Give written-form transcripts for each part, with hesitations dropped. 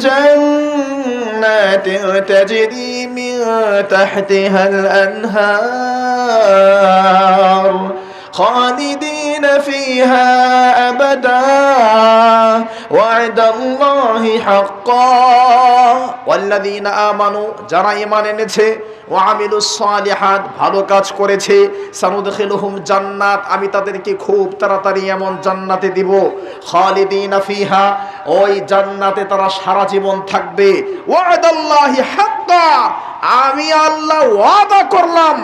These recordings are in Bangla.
جنات تجري من تحتها الأنهار خالدين فيها أبدا وعد الله حقا والذين آمنوا যারা ঈমান এনেছে ওয়ামিলুস সালিহাত ভালো কাজ করেছে সানুদখিলুহুম জান্নাত আমি তাদেরকে খুব তাড়াতাড়ি এমন জান্নাতে দিব খালিদিনা ফিহা ওই জান্নাতে তারা সারা জীবন থাকবে ওয়াদাল্লাহি হাক্কা আমি আল্লাহ ওয়াদা করলাম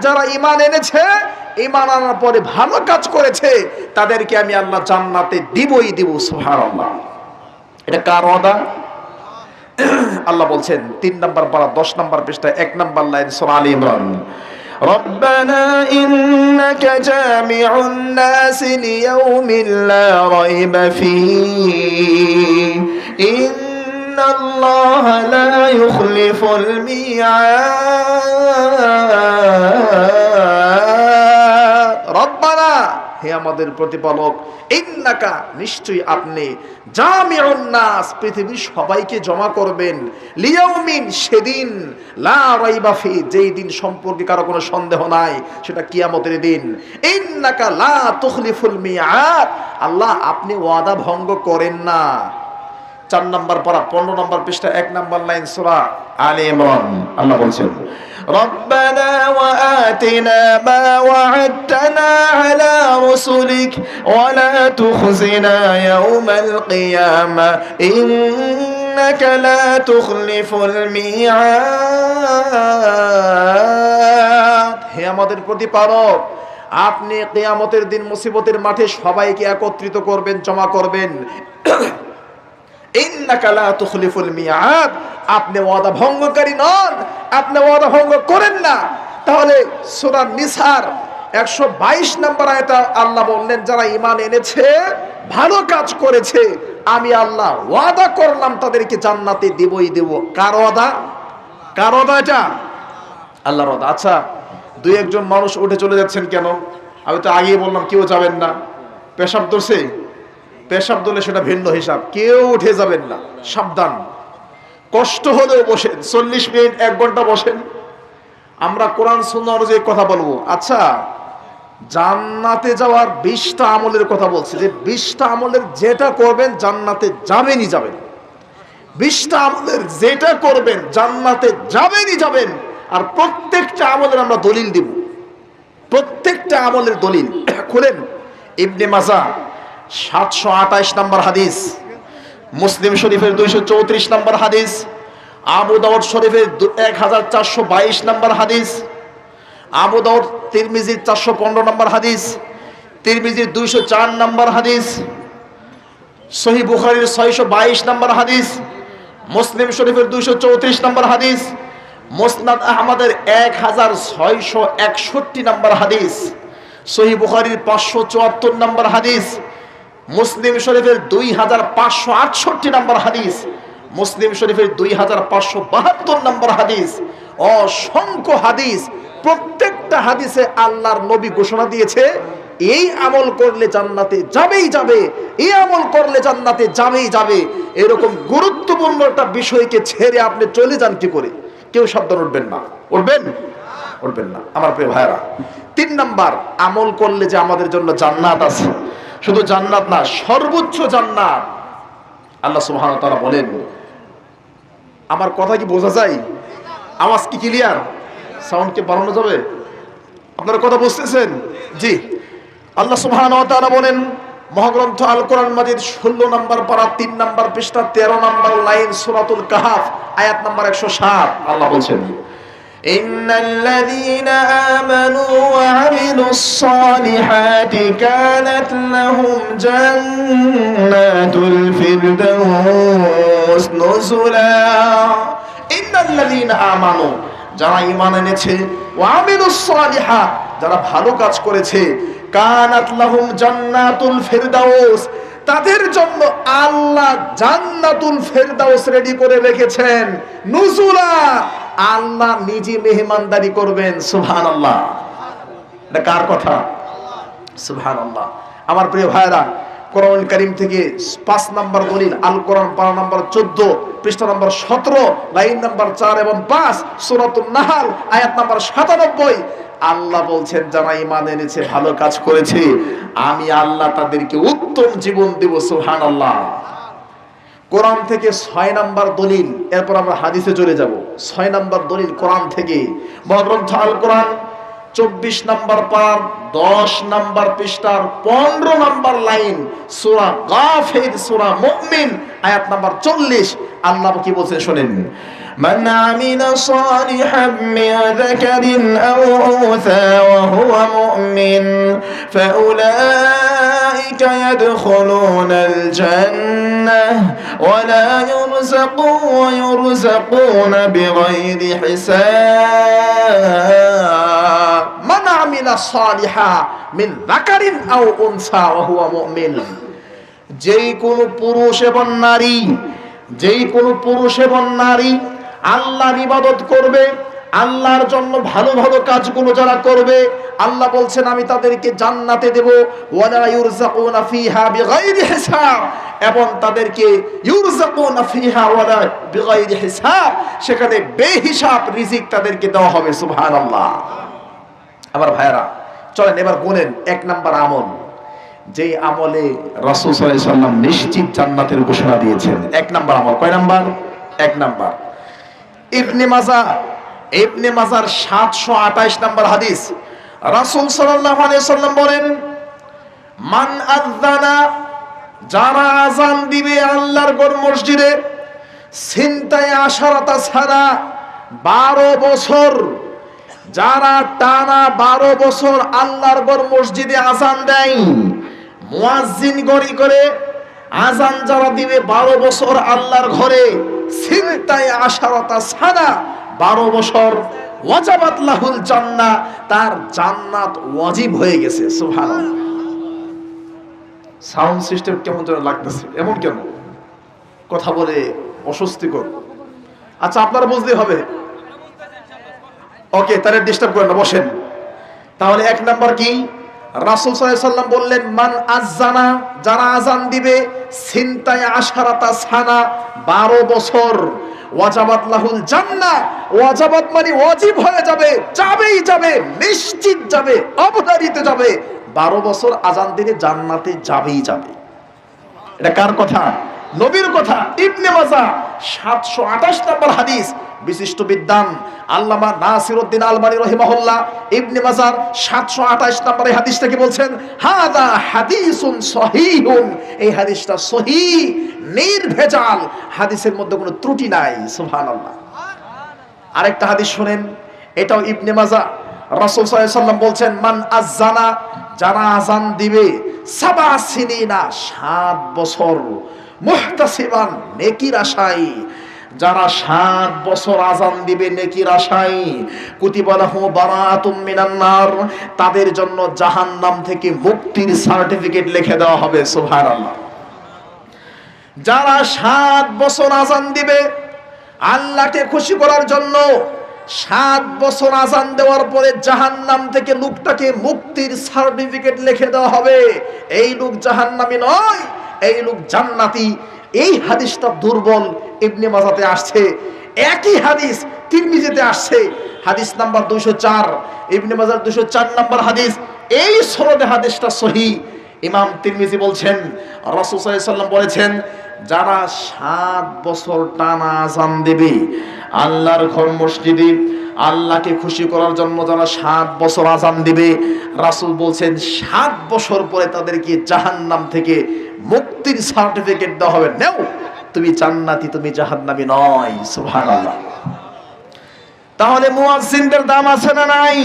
যারা ঈমান এনেছে ঈমান আনার পরে ভালো কাজ করেছে তাদেরকে আমি আল্লাহ জান্নাতে দিবই দিব সুবহানাল্লাহ। এটা কার ওয়াদা? আল্লাহ বলছেন 3 নম্বর পারা 10 নম্বর পৃষ্ঠায় 1 নম্বর লাইন সূরা আলে ইমরান রব্বানা ইন্নাকা জামিউন নাস লিয়াউমিন লা রাইবা ফীহি ইন্নাল্লাহা লা ইউখলিফুল মিআদ রব্বানা হে আমাদের প্রতিপালক ইন্নাকা নিশ্চয়ই আপনি জামিউন নাস পৃথিবীর সবাইকে জমা করবেন লিয়াউমিন সেদিন লা রাইবা ফি যেই দিন সম্পর্কে কারো কোনো সন্দেহ নাই সেটা কিয়ামতের দিন ইন্নাকা লা তুখলিফুল মিআদ আল্লাহ আপনি ওয়াদা ভঙ্গ করেন না। 4 নম্বর পারা 15 নম্বর পৃষ্ঠা 1 নম্বর লাইন সূরা আলে ইমরান আল্লাহ বলছেন ربنا وآتنا ما وعدتنا على رسلك ولا تخزنا يوم القيامة إنك لا تخلف الميعاد হে আমাদের প্রতিপালক আপনি কিয়ামতের দিন মুসিবতের মাঠে সবাইকে একত্রিত করবেন জমা করবেন ইন্নাকা লা তুখলিফুল মিআদ আপনি ওয়াদা ভঙ্গকারী নন আপনি ওয়াদা ভঙ্গ করেন না। তাহলে সূরা নিসার 122 নম্বর আয়াতে আল্লাহ বললেন যারা ঈমান এনেছে ভালো কাজ করেছে আমি আল্লাহ ওয়াদা করলাম তাদেরকে জান্নাতে দেবই দেব। কার ওয়াদা? কার ওয়াদা এটা? আল্লাহর ওয়াদা। আচ্ছা দুই একজন মানুষ উঠে চলে যাচ্ছেন কেন? আমি তো আগেই বললাম কেউ যাবেন না। পেশাব ধরছে, পেশাব দলে সেটা ভিন্ন হিসাব, কেউ উঠে যাবেন না, সাবধান। কষ্ট হলেও বসেন, 40 মিনিট 1 ঘন্টা বসেন, আমরা কোরআন সুন্নাহ অনুযায়ী কথা বলবো। আচ্ছা জান্নাতে যাওয়ার 20টা আমলের কথা বলছি, যে 20টা আমলের যেটা করবেন জান্নাতে যাবেনই যাবেন। 20টা আমলের যেটা করবেন জান্নাতে যাবেনই যাবেন। আর প্রত্যেকটা আমলের আমরা দলিল দিব, প্রত্যেকটা আমলের দলিল। খুলেন ইবনে মাজাহ 728 নম্বর হাদিস, মুসলিম শরীফের 234 নম্বর হাদিস, আবু দাউদ শরীফের 1422 নম্বর হাদিস, আবু দাউদ তিরমিজির 415 নম্বর হাদিস, তিরমিজির 204 নম্বর হাদিস, সহিহ বুখারীর 622 নম্বর হাদিস, মুসলিম শরীফের 234 নম্বর হাদিস, মুসনাদ আহমদের 1661 নম্বর হাদিস, সহিহ বুখারীর 574 নম্বর হাদিস, মুসলিম শরীফের 2568 নম্বর হাদিস, মুসলিম শরীফের 2572 নম্বর হাদিস, অসংখ্য হাদিস। প্রত্যেকটা হাদিসে আল্লাহর নবী ঘোষণা দিয়েছে এই আমল করলে জান্নাতে যাবেই যাবে, এই আমল করলে জান্নাতে যাবেই যাবে। এরকম গুরুত্বপূর্ণ একটা বিষয়কে ছেড়ে আপনি চলে যান কি করে? কেউ সাবধান, উঠবেন না, উঠবেন উঠবেন না আমার প্রিয় ভাইরা। 3 নাম্বার, আমল করলে যে আমাদের জন্য জান্নাত আছে, শুধু জান্নাত না সর্বোচ্চ জান্নাত। আল্লাহ সুবহানাহু ওয়া তাআলা বলেন, আমার কথা কি বোঝা যায়? আওয়াজ কি ক্লিয়ার? সাউন্ড কি বাড়ানো যাবে? আপনারা কথা বুঝতেছেন? জি। আল্লাহ সুবহানাহু ওয়া তাআলা বলেন মহাগ্রন্থ আল কোরআন মাজিদ 16 নম্বর পারা 3 নম্বর পৃষ্ঠা 13 নম্বর লাইন সূরাতুল কাহফ আয়াত নম্বর 107। আল্লাহ বলছেন ইন্নাল্লাযীনা আমানু ওয়া আমিলুস সালিহাতি কানাত লাহুম জান্নাতুল ফিরদাউস নুজুলা। ইন্নাল্লাযীনা আমানু, যারা ঈমান এনেছে, ওয়া আমিলুস সালিহাত, যারা ভালো কাজ করেছে, কানাত লাহুম জান্নাতুল ফিরদাউস, তাদের জন্য আল্লাহ জান্নাতুল ফিরদাউস রেডি করে রেখেছেন। নুজুলা, আল্লাহ নিজে মেহমানদারি করবেন। সুবহানাল্লাহ। এটা কার কথা? সুবহানাল্লাহ। আমার প্রিয় ভাইরা, কোরআনুল কারীম থেকে 5 নম্বর দলিল আল কোরআন পারা নম্বর 14 পৃষ্ঠা নম্বর 17 লাইন নম্বর 4 এবং 5 সূরাতুন নাহল আয়াত নম্বর 97। আল্লাহ বলছেন যারা ঈমান এনেছে ভালো কাজ করেছে আমি আল্লাহ তাদেরকে উত্তম জীবন দেব। সুবহানাল্লাহ। কোরআন থেকে 6 নম্বর দলিল, এরপর আমরা হাদিসে চলে যাব। 6 নম্বর দলিল কোরআন থেকে, মহাগ্রন্থ আল কোরআন 24 নম্বর পার 10 নম্বর পৃষ্ঠার 15 নম্বর লাইন, সূরা গাফির সূরা মুমিন আয়াত নম্বর 40। আল্লাহ কি বলছেন শুনেন, من عمل صالحا من ذكر أو أنثى وهو مؤمن فأولئك يدخلون الجنة ولا يرزقون بغير حساب من عمل صالحا من ذكر أو أنثى وهو مؤمن। যেই কোন পুরুষ এবং নারী, যেই কোন পুরুষ এবং নারী আল্লাহর ইবাদত করবে, আল্লাহর জন্য ভালো ভালো কাজগুলো যারা করবে, আল্লাহ বলছেন আমি তাদেরকে জান্নাতে দেব। ওয়ালা ইউরযাকুনা ফিহা বিগাইরি হিসাব, এবং তাদেরকে ইউরযাকুনা ফিহা ওয়ালা বিগাইরি হিসাব, সেখানে বেহিসাব রিজিক তাদেরকে দেওয়া হবে। সুবহানাল্লাহ। আমার ভাইরা চলেন এবার গুনেন 1 নাম্বার আমল, যেই আমলে রাসূল সাল্লাল্লাহু আলাইহি ওয়াসাল্লাম নিশ্চিত জান্নাতের ঘোষণা দিয়েছেন। 1 নাম্বার আমল কয় নাম্বার? 1 নাম্বার। ইবনে মাজার 728 নম্বর হাদিস, রাসূল সাল্লাল্লাহু আলাইহি ওয়াসাল্লাম বলেন মান আযানা, যারা আযান দিবে আল্লাহর ঘর মসজিদে, সিনতায় আশারাতা সানা 12 বছর, যারা টানা 12 বছর আল্লাহর ঘর মসজিদে আযান দেয়, মুয়াজ্জিন গড়ি করে আযান যারা দিবে 12 বছর আল্লাহর ঘরে, সিনতায় আশারাতা সানা 12 বছর, ওয়াজাবাত লাহুল জান্নাহ, তার জান্নাত ওয়াজিব হয়ে গেছে। সুবহানাল্লাহ। সাউন্ড সিস্টেম কেমন যেন লাগতেছে, এমন কেন? কথা বলে অস্বস্তিকর। আচ্ছা আপনারা বুঝতে হবে, ওকে তাহলে ডিস্টার্ব করেন না, বসেন। তাহলে 1 নাম্বার কি? রাসূল সাল্লাল্লাহু আলাইহি ওয়াসাল্লাম বললেন মান আযানা, যারা আযান দিবে, সিনতায় আশারাতা সানা 12 বছর, ওয়াজাবাত লাহুল জান্নাহ, ওয়াজাবাত মানে ওয়াজিব হয়ে যাবে, যাবেই যাবে, নিশ্চিত যাবে, অবধারিত যাবে, 12 বছর আযান দিলে জান্নাতে যাবেই যাবে। এটা কার কথা? নবীর কথা। ইবনে মাজাহ 728 নম্বর হাদিস, বিশিষ্ট বিদ্বান আল্লামা নাসিরউদ্দিন আলবানী রাহিমাহুল্লাহ ইবনে মাজাহ 728 নম্বর এই হাদিসটাকে বলছেন হাদা হাদিসুন সহিহুন, এই হাদিসটা সহিহ, নির্ভেজাল, হাদিসের মধ্যে কোনো ত্রুটি নাই। সুবহানাল্লাহ। আরেকটা হাদিস শুনেন, এটাও ইবনে মাজাহ, রাসূল সাল্লাল্লাহু আলাইহি ওয়াসাল্লাম বলছেন মান আযানা, যারা আযান দিবে, 7 সিনিনা 7 বছর, মুহতাসিবান নেকির আশায়, যারা 7 বছর আযান দিবে নেকির আশায়, কুতিবা লাহু বারাআতুম মিনান নার, তাদের জন্য জাহান্নাম থেকে মুক্তির সার্টিফিকেট লিখে দেওয়া হবে। সুবহানাল্লাহ। যারা 7 বছর আযান দিবে আল্লাহকে খুশি করার জন্য, 7 বছর আযান দেওয়ার পরে জাহান্নাম থেকে লোকটাকে মুক্তির সার্টিফিকেট লিখে দেওয়া হবে। এই লোক জাহান্নামী নয়, এই লোক জান্নাতি। এই হাদিসটা দুর্বল, ইবনে মাজাহতে আসছে। একই হাদিস তিরমিজিতে আসছে, হাদিস নাম্বার 204, ইবনে মাজাহ 204 নম্বর হাদিস। এই সনদে হাদিসটা সহিহ। ইমাম তিরমিজি বলছেন রাসূল সাল্লাল্লাহু আলাইহি ওয়াসাল্লাম বলেছেন যারা 7 বছর টানা আযান দেবে আল্লাহর ঘর মসজিদে, আল্লাহকে খুশি করার জন্য যারা 7 বছর আযান দিবে, রাসূল বলছেন 7 বছর পরে তাদেরকে জাহান্নাম থেকে মুক্তির সার্টিফিকেট দেওয়া হবে। নাও তুমি জান্নাতি, তুমি জাহান্নামী নয়। সুবহানাল্লাহ। তাহলে মুয়াজ্জিনদের দাম আছে না নাই?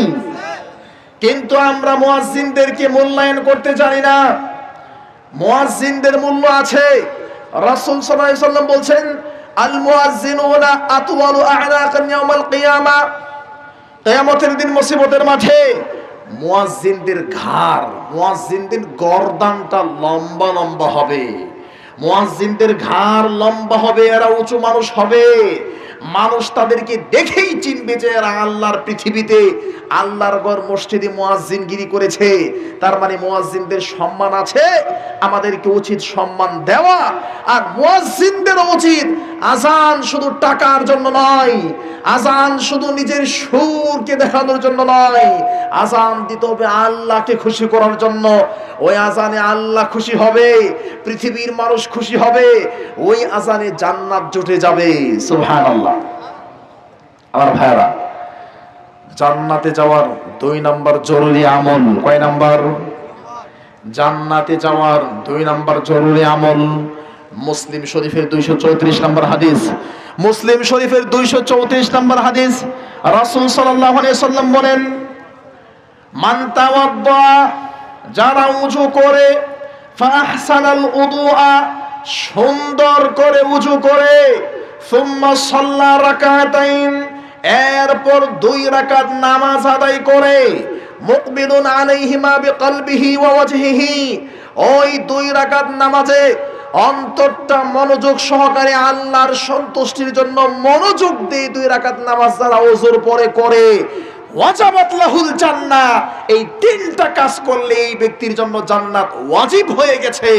কিন্তু আমরা মুয়াজ্জিনদেরকে মূল্যায়ন করতে জানি না। মুয়াজ্জিনদের মূল্য আছে। রাসূল সাল্লাল্লাহু আলাইহি ওয়াসাল্লাম বলছেন আল মুয়াজ্জিনুনা আতওয়ালু আ'নাকান ইয়াউমাল কিয়ামা, কিয়ামতের দিন মুসিবতের মাঠে মুয়াজ্জিনদের ঘাড়, মুয়াজ্জিনদের গর্দানটা লম্বা লম্বা হবে। মুয়াজ্জিনদের ঘাড় লম্বা হবে, এরা উঁচু মানুষ হবে। মানুষ তাদেরকে দেখেই চিনবে যে এরা আল্লাহর পৃথিবীতে আল্লাহর ঘর মসজিদে মুয়াজ্জিনগিরি করেছে। তার মানে মুয়াজ্জিনদের সম্মান আছে, আমাদেরকে উচিত সম্মান দেওয়া। আর মুয়াজ্জিনদের উচিত আজান শুধু টাকার জন্য নয়, আজান শুধু নিজের সুরকে দেখানোর জন্য নয়, আজান দিতে হবে আল্লাহকে খুশি করার জন্য। ওই আজানে আল্লাহ খুশি হবে, পৃথিবীর মানুষ খুশি হবে, ওই আজানে জান্নাত জুটে যাবে। সুবহানাল্লাহ। আমার ভাইরা, জান্নাতে যাওয়ার 2 নাম্বার জরুরি আমল, কয় নাম্বার? জান্নাতে যাওয়ার 2 নাম্বার জরুরি আমল মুসলিম শরীফের 234 নম্বর হাদিস। মুসলিম শরীফের 234 নম্বর হাদিস, রাসূল সাল্লাল্লাহু আলাইহি সাল্লাম বলেন, মান তাওয়াদ্দা, যারা ওযু করে, ফাহসানাল উদুআ, সুন্দর করে ওযু করে, সুম্মা সাল্লা রাকাতাইন, এরপর 2 রাকাত নামাজ আদায় করে, মুকবিলুন আলাইহিমা বিকলবিহি ওয়া ওয়াজহিহি, ওই 2 রাকাত নামাজে অন্তরটা মনোযোগ সহকারে আল্লাহর সন্তুষ্টির জন্য মনোযোগ দিয়ে 2 রাকাত নামাজ যারা ওযুর পরে করে, ওয়াজাবাত লাহুল জান্নাহ, এই 3টা কাজ করলে এই ব্যক্তির জন্য জান্নাত ওয়াজিব হয়ে গেছে,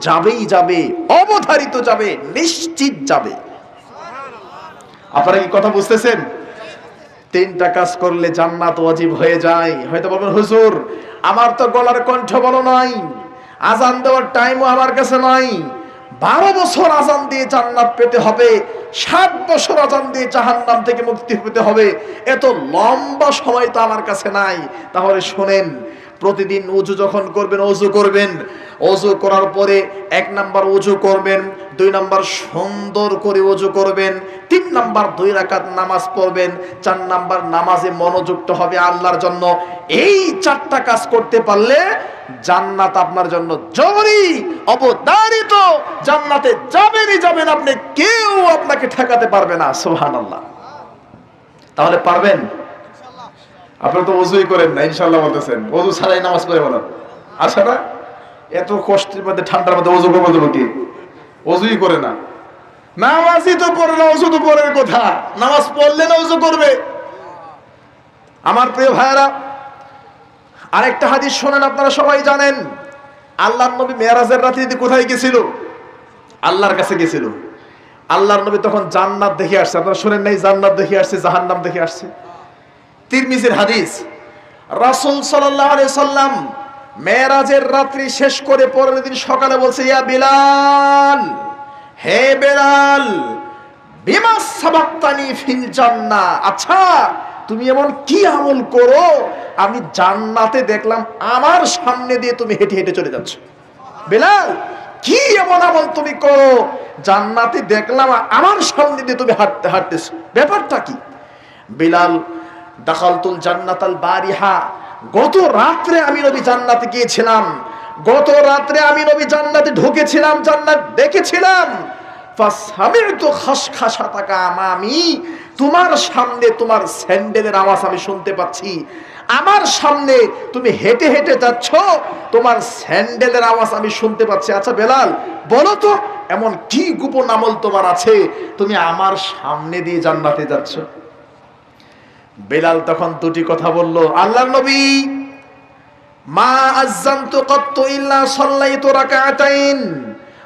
যাবেই যাবে, অবধারিত যাবে, নিশ্চিত যাবে। আপনারা কি কথা বুঝতেছেন? 3টা কাজ করলে জান্নাত ওয়াজিব হয়ে যায়। হয়তো বলবেন, হুজুর আমার তো গলার কণ্ঠ বলো নাই, আজান দেওয়ার টাইমও আমার কাছে নাই, 12 বছর আজান দিয়ে জান্নাত পেতে হবে, 7 বছর আজান দিয়ে জাহান্নাম থেকে মুক্তি পেতে হবে, এত লম্বা সময় তো আমার কাছে নাই। তাহলে শোনেন, প্রতিদিন ওযু যখন করবেন, ওযু করবেন, ওযু করার পরে 1 নাম্বার ওযু করবেন, 2 নাম্বার সুন্দর করে ওযু করবেন, 3 নাম্বার 2 রাকাত নামাজ পড়বেন, 4 নাম্বার নামাজে মনোযুক্ত হবে আল্লাহর জন্য। এই 4টা কাজ করতে পারলে জান্নাত আপনার জন্য জরুরি, অবধারিত, জান্নাতে যাবেনই যাবেন আপনি, কেউ আপনাকে ঠেকাতে পারবে না। সুবহানাল্লাহ। তাহলে পারবেন? আপনারা তো ওযুই করেন না, ইনশাআল্লাহ বলতেছেন, ওযু ছাড়াই নামাজ পড়ে বলেন, আচ্ছা না? এত কষ্টের মধ্যে, ঠান্ডার মধ্যে ওযু করবো তো কি? ওযুই করে না, নামাজই তো পড়ে না, ওযু তো পড়ের কথা, নামাজ পড়লে না ওযু করবে। আমার প্রিয় ভাইরা, আরেকটা হাদিস শোনেন, আপনারা সবাই জানেন, আল্লাহর নবী মেরাজের রাতে কোথায় গেছিল? আল্লাহর কাছে গেছিল। আল্লাহর নবী তখন জান্নাত দেখে আসছে। আপনারা শুনেন নাই? জান্নাত দেখে আসছে, জাহান্নাম দেখে আসছে। তিরমিজির হাদিস, রাসূল সাল্লাল্লাহু আলাইহি সাল্লাম মেরাজের রাত্রি শেষ করে পরের দিন সকালে বলছে, ইয়া বিলাল, হে বেলাল, বিমা সাবাক্তানি ফিল জান্নাহ, আচ্ছা তুমি এমন কি আমল করো, আমি জান্নাতে দেখলাম আমার সামনে দিয়ে তুমি হেঁটে হেঁটে চলে যাচ্ছ। বেলাল, কি এমন আমল তুমি করো, জান্নাতে দেখলাম আমার সামনে দিয়ে তুমি হাঁটতে হাঁটতেছ, ব্যাপারটা কি? বেলাল, দাখালতুল জান্নাতাল বারিহা, গত রাত্রে আমি নবী জান্নাতে গিয়েছিলাম, গত রাত্রে আমি নবী জান্নাতে ঢুকেছিলাম, জান্নাত দেখেছিলাম। ফাসামি'তু খাশখাশাতাকা আমামি, তোমার সামনে তোমার স্যান্ডেলের আওয়াজ আমি শুনতে পাচ্ছি, আমার সামনে তুমি হেঁটে হেঁটে যাচ্ছ, তোমার স্যান্ডেলের আওয়াজ আমি শুনতে পাচ্ছি। আচ্ছা বেলাল, বলো তো এমন কি গোপন আমল তোমার আছে, তুমি আমার সামনে দিয়ে জান্নাতে যাচ্ছ? বেলাল তখন 2টি কথা বলল, আল্লাহর নবী, মা আযানতু কাত্তু ইল্লা সাল্লাইতু রাকাতাইন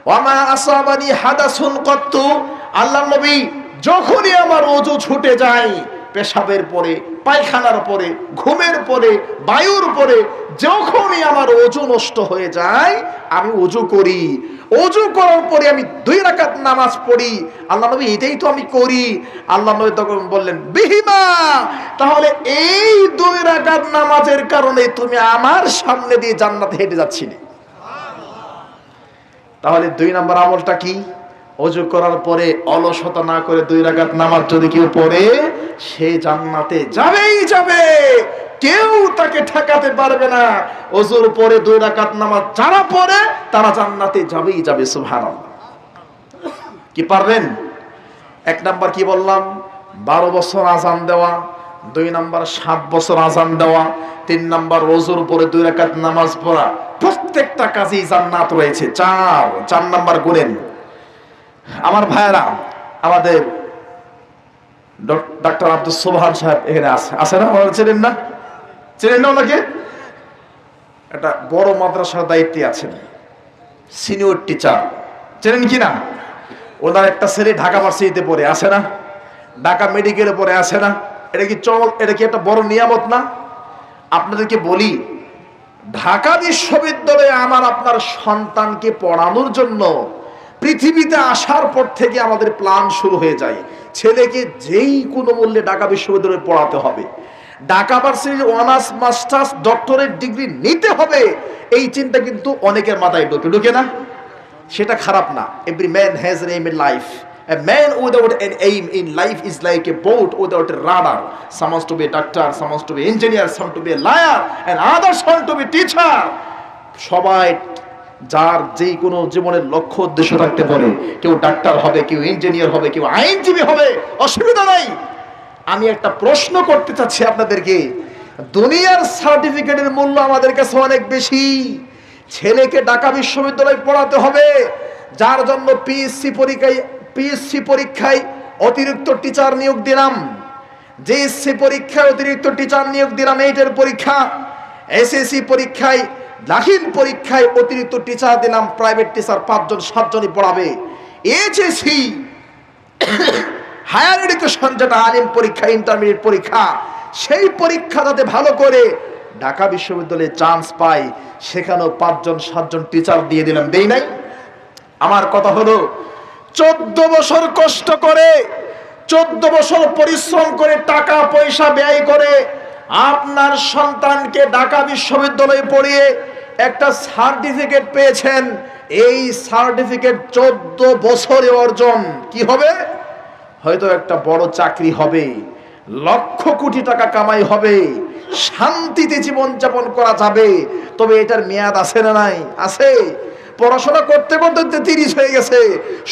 ওয়া মা আসাবানি হাদাসুন কাত্তু, আল্লাহর নবী, যখনই আমার ওযু ছুটে যায়, পেশাবের পরে, পায়খানার পরে, ঘুমের পরে, বায়ুর পরে, যখনই আমার ওযু নষ্ট হয়ে যায় আমি ওযু করি, ওযু করার পরে আমি 2 রাকাত নামাজ পড়ি। আল্লাহ নবী, এটাই তো আমি করি। আল্লাহ নবী তখন বললেন, বিহিমা, তাহলে এই 2 রাকাত নামাজের কারণে তুমি আমার সামনে দিয়ে জান্নাতে হেঁটে যাচ্ছিলে। তাহলে 2 নাম্বার আমলটা কি? ওযু করার পরে অলসতা না করে 2 রাকাত নামাজ যদি কেউ পড়ে, সে জান্নাতে যাবেই যাবে, কেউ তাকে ঠেকাতে পারবে না। ওযুর পরে 2 রাকাত নামাজ যারা পড়ে তারা জান্নাতে যাবেই যাবে। সুবহানাল্লাহ। কি পারবেন? 1 নাম্বার কি বললাম? 12 বছর আযান দেওয়া, 2 নাম্বার 7 বছর আযান দেওয়া, 3 নাম্বার ওযুর পরে 2 রাকাত নামাজ পড়া। প্রত্যেকটা কাজেই জান্নাত রয়েছে। 4 নাম্বার গুনেন। আমার ভাইরা, আমাদের ডাক্তার আব্দুল সোবহান সাহেব এখানে আছে না? ওনারা চেনেন না? চেনেন না ওনাকে? একটা বড় মাদ্রাসার দায়িত্বে আছেন, সিনিয়র টিচার, চেনেন কি না? ওনার একটা ছেলে ঢাকা ভার্সিটিতে পড়ে, আছে না? ঢাকা মেডিকেলে পড়ে, আছে না? এটা কি একটা বড় নিয়ামত না? আপনাদেরকে বলি, ঢাকা বিশ্ববিদ্যালয়ে আমার আপনার সন্তানকে পড়ানোর জন্য পৃথিবীতে আসার পর থেকে আমাদের প্ল্যান শুরু হয়ে যায়। ছেলেকে যেই কোনো মূল্যে ঢাকা বিশ্ববিদ্যালয়ে পড়াতে হবে, ঢাকা ভার্সিটির অনার্স মাস্টার্স ডক্টরেট ডিগ্রি নিতে হবে, এই চিন্তা কিন্তু অনেকের মাথায় ঢুকে না? সেটা খারাপ না। Every man has N aim in life. A man without an aim in life is like a boat without a rudder. Some wants to be a doctor, some wants to be engineer, some to be a lawyer, and others want to be teacher. সবাই যার যেই কোনো জীবনের লক্ষ্য উদ্দেশ্য থাকতে পারে, কেউ ডাক্তার হবে, কেউ ইঞ্জিনিয়ার হবে, কেউ আইনজীবী হবে, অসুবিধা নাই। আমি একটা প্রশ্ন করতে চাচ্ছি আপনাদেরকে, দুনিয়ার সার্টিফিকেটের মূল্য আমাদের কাছে অনেক বেশি। ছেলেকে ঢাকা বিশ্ববিদ্যালয়ে পড়াতে হবে, যার জন্য পিএসসি পরীক্ষায় অতিরিক্ত টিচার নিয়োগ দিলাম, জেএসসি পরীক্ষায় অতিরিক্ত টিচার নিয়োগ দিলাম, এইটের পরীক্ষা, এসএসসি পরীক্ষায়, দাখিল পরীক্ষায় অতিরিক্ত টিচার দিলাম, প্রাইভেট টিচার 5 জন 7 জনই পড়াবে। এইচএসসি হায়ার এডুকেশন, যেটা আলিম পরীক্ষা, ইন্টারমিডিয়েট পরীক্ষা, সেই পরীক্ষা যাতে ভালো করে ঢাকা বিশ্ববিদ্যালয়ে চান্স পায়, সেখানেও 5 জন 7 জন টিচার দিয়ে দিলাম, দেই নাই? আমার কথা হলো, 14 বছর কষ্ট করে, 14 বছর পরিশ্রম করে, টাকা পয়সা ব্যয় করে আপনার সন্তানকে ঢাকা বিশ্ববিদ্যালয়ে পড়িয়ে একটা সার্টিফিকেট পেয়েছেন। এই সার্টিফিকেট 14 বছরে অর্জন কি হবে? হয়তো একটা বড় চাকরি হবে, লক্ষ কোটি টাকা কামাই হবে, শান্তিতে জীবন যাপন করা যাবে। তবে এটার মেয়াদ আছে না নাই? আছে। পড়াশোনা করতে করতে 30 হয়ে গেছে,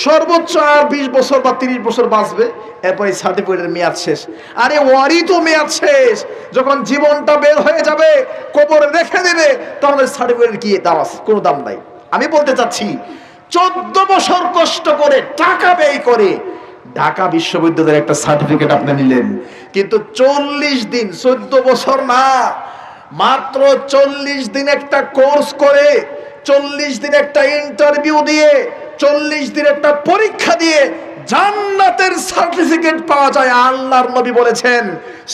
সর্বোচ্চ আর 20 বছর বা 30 বছর বাঁচবে, এরপরে সার্টিফিকেটের মেয়াদ শেষ। আরে ওয়ারই তো মেয়াদ শেষ, যখন জীবনটা বের হয়ে যাবে, কবরে রেখে দেবে, তাহলে সার্টিফিকেটের কি দাম আছে? কোনো দাম নাই। আমি বলতে চাচ্ছি, 14 বছর কষ্ট করে, টাকা ব্যয় করে ঢাকা বিশ্ববিদ্যালয়ের একটা সার্টিফিকেট আপনি নিলেন, কিন্তু 40 দিন, 14 বছর না, মাত্র 40 দিন একটা কোর্স করে, 40 দিন একটা ইন্টারভিউ দিয়ে, 40 দিন একটা পরীক্ষা দিয়ে জান্নাতের সার্টিফিকেট পাওয়া যায়। আল্লাহর নবী বলেছেন,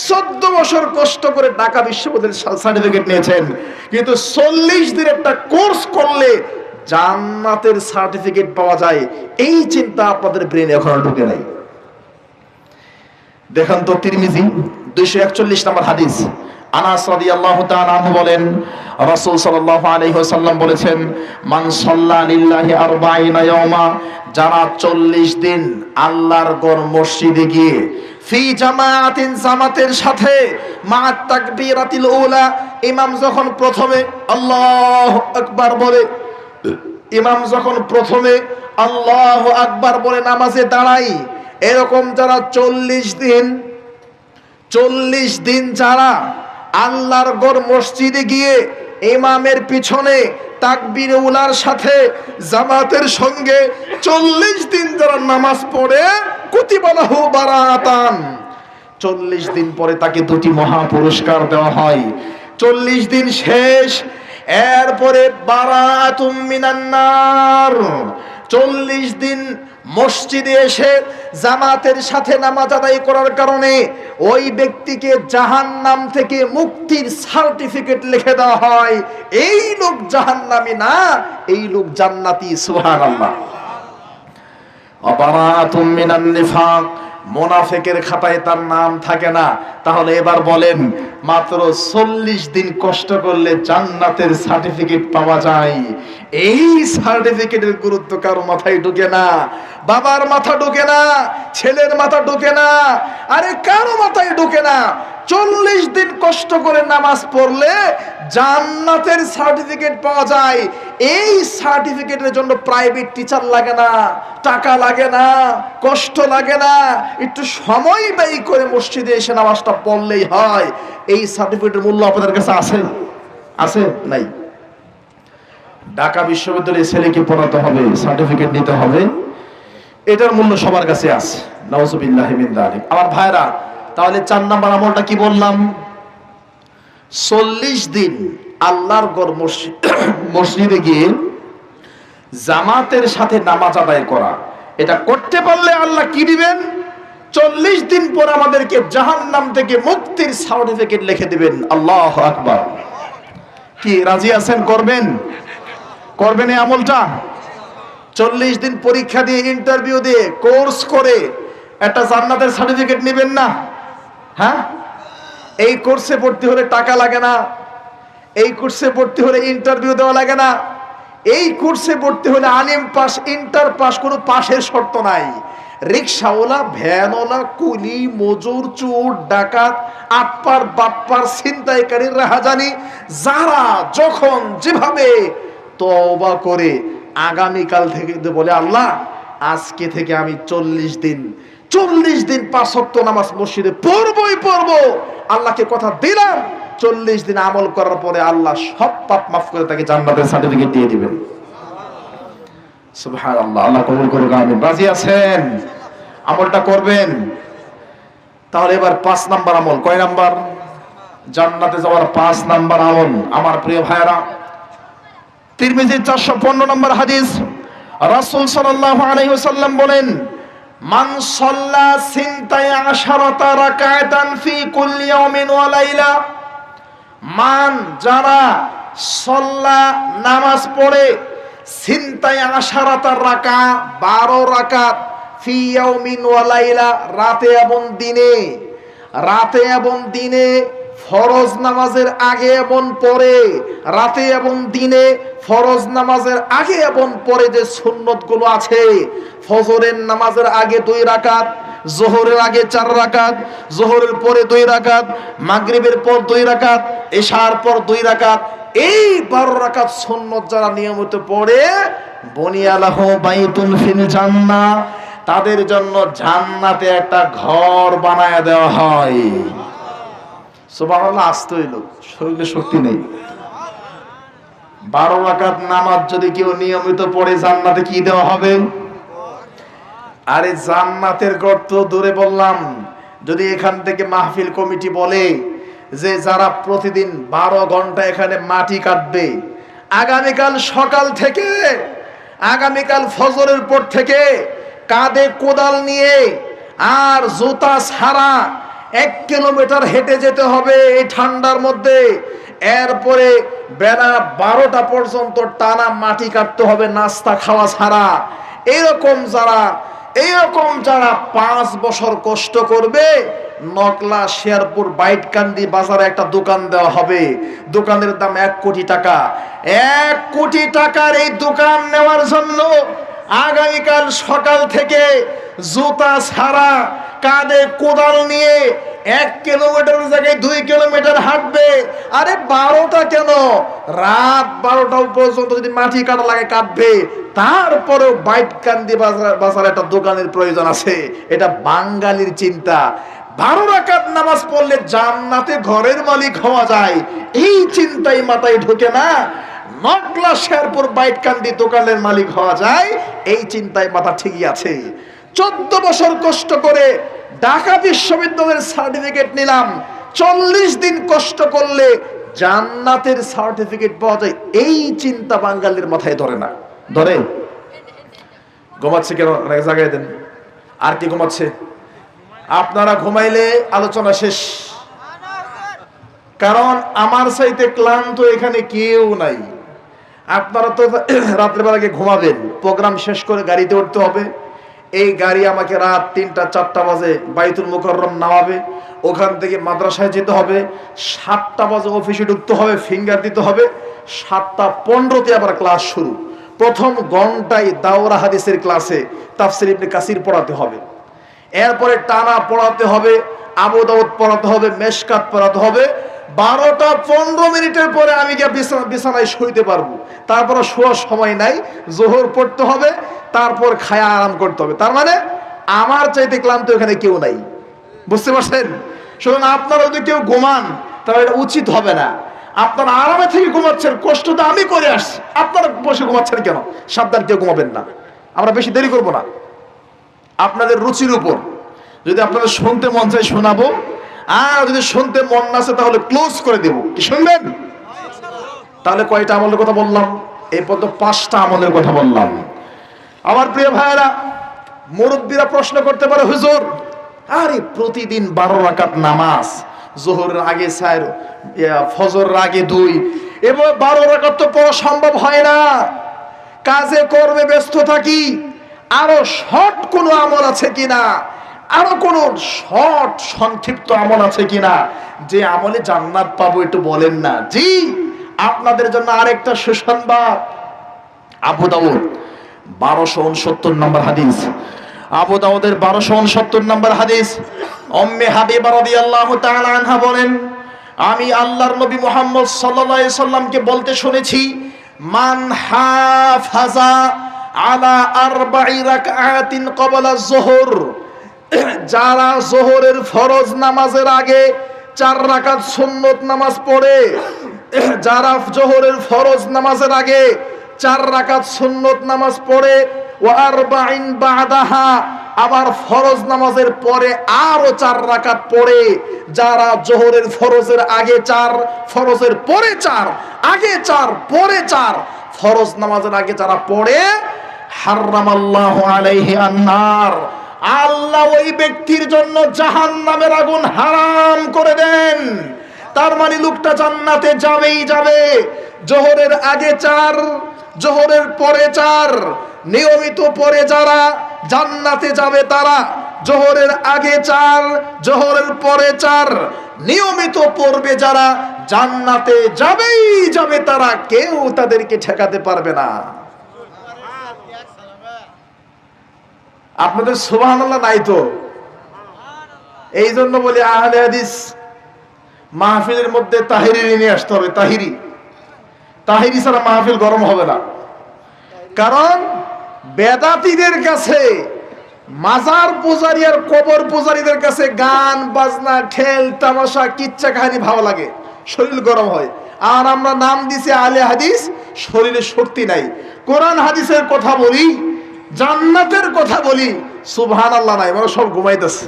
14 বছর কষ্ট করে ঢাকা বিশ্ববিদ্যালয়ের সার্টিফিকেট নিয়েছেন, কিন্তু 40 দিন একটা কোর্স করলে জান্নাতের সার্টিফিকেট পাওয়া যায়। এই চিন্তা আপনাদের ব্রেনে এখনো ঢুকে নাই। দেখেন তো, তিরমিজি 241 নম্বর হাদিস, আনাস রাদিয়াল্লাহু তাআলা আনহু বলেন, রাসূল সাল্লাল্লাহু আলাইহি ওয়াসাল্লাম বলেছেন, মান সাল্লা লিল্লাহি 40 ইয়াওমা, যারা 40 দিন আল্লাহর ঘর মসজিদে গিয়ে, ফি জামাতিন, জামাতের সাথে, মা তাকবীরাতিল উলা, ইমাম যখন প্রথমে আল্লাহু আকবার বলে, ইমাম যখন প্রথমে আল্লাহু আকবার বলে নামাজে দাঁড়ায়, এরকম যারা 40 দিন যারা আল্লাহর ঘর মসজিদে গিয়ে ইমামের পিছনে তাকবীর উলার সাথে জামাতের সঙ্গে 40 দিন যারা নামাজ পড়ে, কুতিবা লাহু বারাআতান, 40 দিন পরে তাকে 2টি মহা পুরস্কার দেওয়া হয়। 40 দিন শেষ, এরপরে বারাআতুম মিনান নার, 40 দিন মসজিদে এসে জামাতের সাথে নামাজ আদায় করার কারণে ওই ব্যক্তিকে জাহান্নাম থেকে মুক্তির সার্টিফিকেট লিখে দেওয়া হয়। এই লোক জাহান্নামী না, এই লোক জান্নাতি। সুবহানাল্লাহ। বারাআতুম মিনান নিফাক, মুনাফিকের খাতায় তার নাম থাকে না। তাহলে এবার বলেন, মাত্র 40 দিন কষ্ট করলে জান্নাতের সার্টিফিকেট পাওয়া যায়। এই সার্টিফিকেটের গুরুত্ব কারো মাথায় ঢোকে না, বাবার মাথা ঢোকে না, ছেলের মাথা ঢোকে না, আরে কারো মাথায় ঢোকে না। 40 দিন কষ্ট করে নামাজ পড়লে জান্নাতের সার্টিফিকেট পাওয়া যায়। এই সার্টিফিকেটের জন্য প্রাইভেট টিচার লাগে না, টাকা লাগে না, কষ্ট লাগে না, একটু সময় ব্যয় করে মসজিদে এসে নামাজটা পড়লেই হয়। এই সার্টিফিকেটের মূল্য আপনাদের কাছে আছে? আছে? নাই। ঢাকা বিশ্ববিদ্যালয়ে ছেলেকে পড়াতে হবে, সার্টিফিকেট নিতে হবে, এটার মূল্য সবার কাছে আছে? নাউযুবিল্লাহি মিন যালিক। আমার ভাইরা, তাহলে 4 নাম্বার আমলটা কি বললাম? 40 দিন আল্লাহর ঘর মসজিদে গিয়ে জামাতের সাথে নামাজ আদায় করা। এটা করতে পারলে আল্লাহ কি দিবেন? 40 দিন পর আমাদেরকে জাহান্নাম থেকে মুক্তির সার্টিফিকেট লিখে দিবেন। আল্লাহু আকবার। কি রাজি আছেন? করবেন? করবেন এই আমলটা? 40 দিন পরীক্ষা দিয়ে, ইন্টারভিউ দিয়ে, কোর্স করে একটা জান্নাতের সার্টিফিকেট নেবেন না? হ্যাঁ, এই কোর্সে ভর্তি হলে টাকা লাগে না, এই কোর্সে ভর্তি হলে ইন্টারভিউ দেওয়া লাগে না, এই কোর্সে ভর্তি হলে আলিম পাস, ইন্টার পাস, কোনো পাশের শর্ত নাই। রিক্সাওয়ালা, ভ্যানওয়ালা, কুলি, মজুর, চোর, ডাকাত, আটপার, বাটপার, ছিনতাইকারী, রাহাজানি, যারা যখন যেভাবে তওবা করে আগামীকাল থেকে বলে, আল্লাহ আজকে থেকে আমি 40 দিন 5 ওয়াক্ত নামাজ মসজিদে পড়বই পড়বো, আল্লাহকে কথা দিলাম, 40 দিন আমল করার পরে আল্লাহ সব পাপ মাফ করে তাকে জান্নাতের সার্টিফিকেট দিয়ে দিবেন। সুবহানাল্লাহ। আল্লাহ কবুল করুক, আমিন। রাজি আছেন? আমলটা করবেন? তাহলে এবার 5 নাম্বার আমল। কয় নাম্বার? জান্নাতে যাওয়ার 5 নাম্বার আমল। আমার প্রিয় ভাইরা, তিরমিজির 415 নম্বর হাদিস, রাসূল সাল্লাল্লাহু আলাইহি ওয়াসাল্লাম বলেন, মান সাল্লা সিনতাই আশারাতা রাকাতান ফি কুল্লি ইয়াউমিন ওয়া লাইলা, মান যারা সাল্লা নামাজ পড়ে, সিনতাই আশারাতা রাকা 12 রাকাত, ফি ইয়াউমিন ওয়া লাইলা রাতে এবং দিনে, রাতে এবং দিনে, ফরজ নামাজের আগে এবং পরে, রাতে এবং দিনে ফরজ নামাজের আগে এবং পরে যে সুন্নতগুলো আছে, ফজরের নামাজের আগে 2 রাকাত, যোহরের আগে 4 রাকাত, যোহরের পরে 2 রাকাত, মাগরিবের পর 2 রাকাত, ইশার পর 2 রাকাত, এই 12 রাকাত সুন্নত যারা নিয়মিত পড়ে, বুনিয়ালাহু বাইতুন ফিল জান্নাহ, তাদের জন্য জান্নাতে একটা ঘর বানায় দেওয়া হয়। সুবহানাল্লাহ। আসতে হইল, শরীরে শক্তি নেই। 12 রাকাত নামাজ যদি কেউ নিয়মিত পড়ে, জান্নাতে কি দেওয়া হবে? আরে জান্নাতের ঘর তো দূরে বললাম, যদি এখান থেকে মাহফিল কমিটি বলে যে যারা প্রতিদিন 12 ঘন্টা এখানে মাটি কাটবে, আগামীকাল সকাল থেকে, আগামীকাল ফজরের পর থেকে কাঁধে কোদাল নিয়ে আর জুতা ছাড়া 1 কিলোমিটার হেঁটে যেতে হবে এই ঠান্ডার মধ্যে, এরপরে বেলা 12টা পর্যন্ত টানা মাটি কাটতে হবে নাস্তা খাওয়া ছাড়া, এইরকম যারা 5 বছর কষ্ট করবে, নকলা শেরপুর বাইটকান্দি বাজারে একটা দোকান দেওয়া হবে, দোকানের দাম 1 কোটি টাকা। 1 কোটি টাকার এই দোকান নেওয়ার জন্য আগামীকাল সকাল থেকে জুতা ছাড়া কাঁধে কোদাল নিয়ে 1 কিলোমিটারের জায়গায় 2 কিলোমিটার হাঁটবে। আরে 12টা কেন, রাত 12টা পর্যন্ত যদি মাটি কাটা লাগে কাটবে, তারপরেও বাইটকান্দি বাজারে একটা দোকানের প্রয়োজন আছে। এটা বাঙালির চিন্তা। 12 রাকাত নামাজ পড়লে জান্নাতে ঘরের মালিক হওয়া যায়, এই চিন্তাই মাথায় ঢোকে না। নকলা শেরপুর বাইটকান্দি দোকানের মালিক হওয়া যায়, এই চিন্তায় মাথা ঠিকই আছে। 14 বছর কষ্ট করে ঢাকা বিশ্ববিদ্যালয়ের সার্টিফিকেট নিলাম, 40 দিন কষ্ট করলে জান্নাতের সার্টিফিকেট পাওয়া যায়, এই চিন্তা বাঙালির মাথায় ধরে না। ধরে? ঘুমাচ্ছে কেন? জায়গায় দেন। আর কি ঘুমাচ্ছে? আপনারা ঘুমাইলে আলোচনা শেষ, কারণ আমার চাইতে ক্লান্ত এখানে কেউ নাই। আপনারা তো রাত্রেবেলা গিয়ে ঘুমাবেন, প্রোগ্রাম শেষ করে গাড়িতে উঠতে হবে। এই গাড়ি আমাকে রাত 3টা-4টা বাজে বাইতুল মুকাররম নামাবে, ওখান থেকে মাদ্রাসায় যেতে হবে, 7টা বাজে অফিসে ঢুকতে হবে, ফিঙ্গার দিতে হবে, 7টা 15-তে আবার ক্লাস শুরু। প্রথম ঘন্টায় দাওরা হাদিসের ক্লাসে তাফসীর ইবনে কাসির পড়াতে হবে, এরপরে টানা পড়াতে হবে, আবু দাউদ পড়াতে হবে, মেশকাত পড়াতে হবে। 12টা 15 মিনিটের পরে আমি গিয়ে বিছানায় শুইতে পারবো, তারপরে শোয়ার সময় নাই, জোহর পড়তে হবে, তারপর খায়া আরাম করতে হবে। তার মানে আমার চাইতে ক্লান্ত এখানে কেউ নাই। বুঝতে পারছেন? শুনুন, আপনারা যদি কেউ ঘুমান তাহলে এটা উচিত হবে না। আপনারা আরামে থেকে ঘুমাচ্ছেন, কষ্ট তো আমি করে আসছি, আপনারা বসে ঘুমাচ্ছেন কেন? সাবধান, কেউ ঘুমাবেন না। আমরা বেশি দেরি করব না, আপনাদের রুচির উপর। যদি আপনাদের শুনতে মন চাই শোনাবো, আর যদি শুনতে মন না আছে তাহলে ক্লোজ করে দেব। কি শুনবেন? তাহলে কয়টা আমলের কথা বললাম? এই পর্যন্ত 5টা আমলের কথা বললাম। আমার প্রিয় ভাইরা, মুরব্বীরা প্রশ্ন করতে পারে, হুজুর আরে প্রতিদিন 12 রাকাত নামাজ, যোহরের আগে 4, ফজরের আগে 2, এবং 12 রাকাত তো পড়া সম্ভব হয় না, কাজে কর্মে ব্যস্ত থাকি, আরো শর্ট কোনো আমল আছে কিনা, আরো কোন শর্ট সংক্ষিপ্ত আমল আছে কিনা যে আমলে জান্নাত পাবো, একটু বলেন না। জি, আপনাদের জন্য আরেকটা সুসংবাদ। আবু দাউদ 1269 নম্বর হাদিস, আবু দাউদের 1269 নম্বর হাদিস। উম্মে হাবিবা রাদিয়াল্লাহু তাআলা আনহা বলেন, আমি আল্লাহর নবী মুহাম্মদ সাল্লাল্লাহু আলাইহি সাল্লামকে বলতে শুনেছি, মান হাফাজা আলা 4 রাকআতিন ক্বাবলা যুহর, যারা যোহরের ফরজ নামাজের আগে 4 রাকাত সুন্নত নামাজ পড়ে, যারা যোহরের ফরজ নামাজের আগে 4 রাকাত সুন্নত নামাজ পড়ে, ওয়া 40 বাদাহা, আবার ফরজ নামাজের পরে আরো 4 রাকাত পড়ে, যারা যোহরের ফরজের আগে 4, ফরজের পরে 4, আগে 4 পরে 4, ফরজ নামাজের আগে যারা পড়ে, হারামাল্লাহু আলাইহি আন-নার, আল্লাহ ওই ব্যক্তির জন্য জাহান্নামের আগুন হারাম করে দেন। তার মানে লোকটা জান্নাতে যাবেই যাবে। যোহরের আগে 4, যোহরের পরে 4, নিয়মিত পড়ে যারা জান্নাতে যাবে তারা, যোহরের আগে 4, যোহরের পরে 4, নিয়মিত পড়বে যারা জান্নাতে যাবেই যাবে তারা, কেউ তাদেরকে ঠেকাতে পারবে না। আপনাদের সুবহানাল্লাহ নাই তো, এই জন্য বলি আহলে হাদিস মাহফিলের মধ্যে তাহিরি নিয়ে আসতে হবে। তাহিরি ছাড়া মাহফিল গরম হবে না। কারণ বেদাতীদের কাছে, মাজার পূজারী আর কবর পূজারীদের কাছে গান বাজনা, খেল তামাশা, কিচ্ছা কাহিনী ভালো লাগে, শরীর গরম হয়। আর আমরা নাম দিছি আহলে হাদিস, শরীরে শক্তি নাই। কোরআন হাদিসের কথা বলি, জান্নাতের কথা বলি, সুবহানাল্লাহ নাই, মানে সব ঘুমাইতেছে।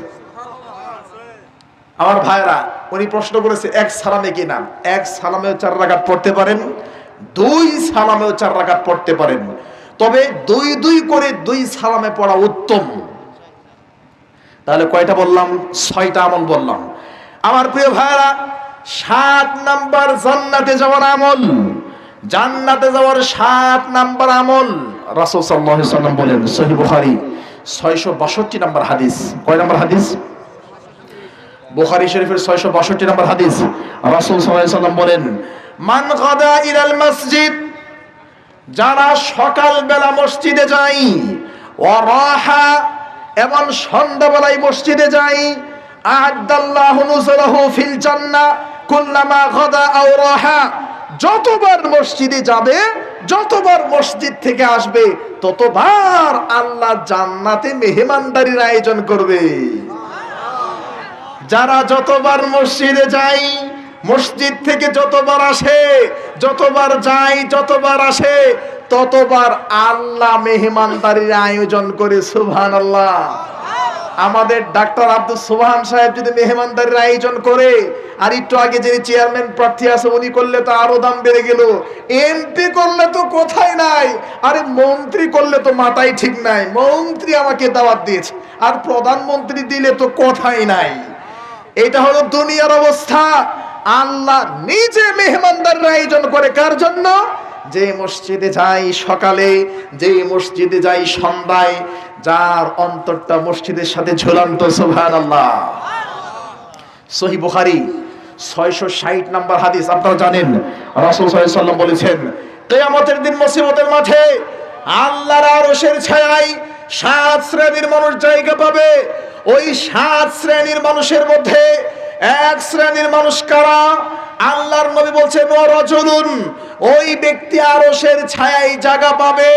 আমার ভাইরা, উনি প্রশ্ন করেছে এক সালামে কি নাম? এক সালামেও 4 রাকাত পড়তে পারেন, 2 সালামেও 4 রাকাত পড়তে পারেন, তবে 2 করে 2 সালামে পড়া উত্তম। তাহলে কয়টা বললাম? 6টা আমল বললাম। আমার প্রিয় ভাইরা, 7 নাম্বার জান্নাতে যাওয়ার আমল, জান্নাতে যাওয়ার 7 নাম্বার আমল রাসূল সাল্লাল্লাহু আলাইহি ওয়াসাল্লাম বলেন, সহিহ বুখারী 662 নম্বর হাদিস। কয় নম্বর হাদিস? বুখারী শরীফের 662 নম্বর হাদিস। রাসূল সাল্লাল্লাহু আলাইহি ওয়াসাল্লাম বলেন, মান গাদা ইলাল মসজিদ, যারা সকাল বেলা মসজিদে যায়, ওয়া রাহা, এবং সন্ধ্যাবেলায় মসজিদে যায়, আ'আদাল্লাহু নুজুলাহু ফিল জান্নাহ কুল্লামা গাদা আও রাহা, যতবার মসজিদে যাবে, যতবার মসজিদ থেকে আসবে, ততবার আল্লাহ জান্নাতে মেহমানদারির আয়োজন করবে। যারা যতবার মসজিদে যায়, মসজিদ থেকে যতবার আসে, যতবার যায়, যতবার আসে, ততবার আল্লাহ মেহমানদারির আয়োজন করে। সুবহানাল্লাহ। আমাদের ডাক্তার আব্দুল সুবহান সাহেব যদি মেহমানদারির আয়োজন করে, আর একটু আগে যিনি চেয়ারম্যান প্রার্থী আছে উনি করলে তো আরো দাম বেড়ে গেল, এমপি করলে তো কোথায় নাই, আরে মন্ত্রী করলে তো মাথায় ঠিক নাই, মন্ত্রী আমাকে দাওয়াত দিয়েছে, আর প্রধানমন্ত্রী দিলে তো কথাই নাই। এটা হলো দুনিয়ার অবস্থা। আল্লাহ নিজে মেহমানদারির আয়োজন করে কার জন্য? যে মসজিদে যাই সকালে, যে মসজিদে যাই সন্ধ্যায়, যার অন্তরটা মসজিদের সাথে ঝুলন্ত। সুবহানাল্লাহ। সহিহ বুখারী 660 নম্বর হাদিস। আপনারা জানেন রাসূল সাল্লাল্লাহু আলাইহি ওয়াসাল্লাম বলেছেন, কিয়ামতের দিন মুসিবতের মাঠে আল্লাহর আরশের ছায়ায় 7 শ্রেণীর মানুষ জায়গা পাবে। ওই 7 শ্রেণীর মানুষের মধ্যে 1 শ্রেণীর মানুষ কারা? আল্লাহর নবী বলছেন, ও রাজুলুন, ওই ব্যক্তি আরশের ছায়ায় জায়গা পাবে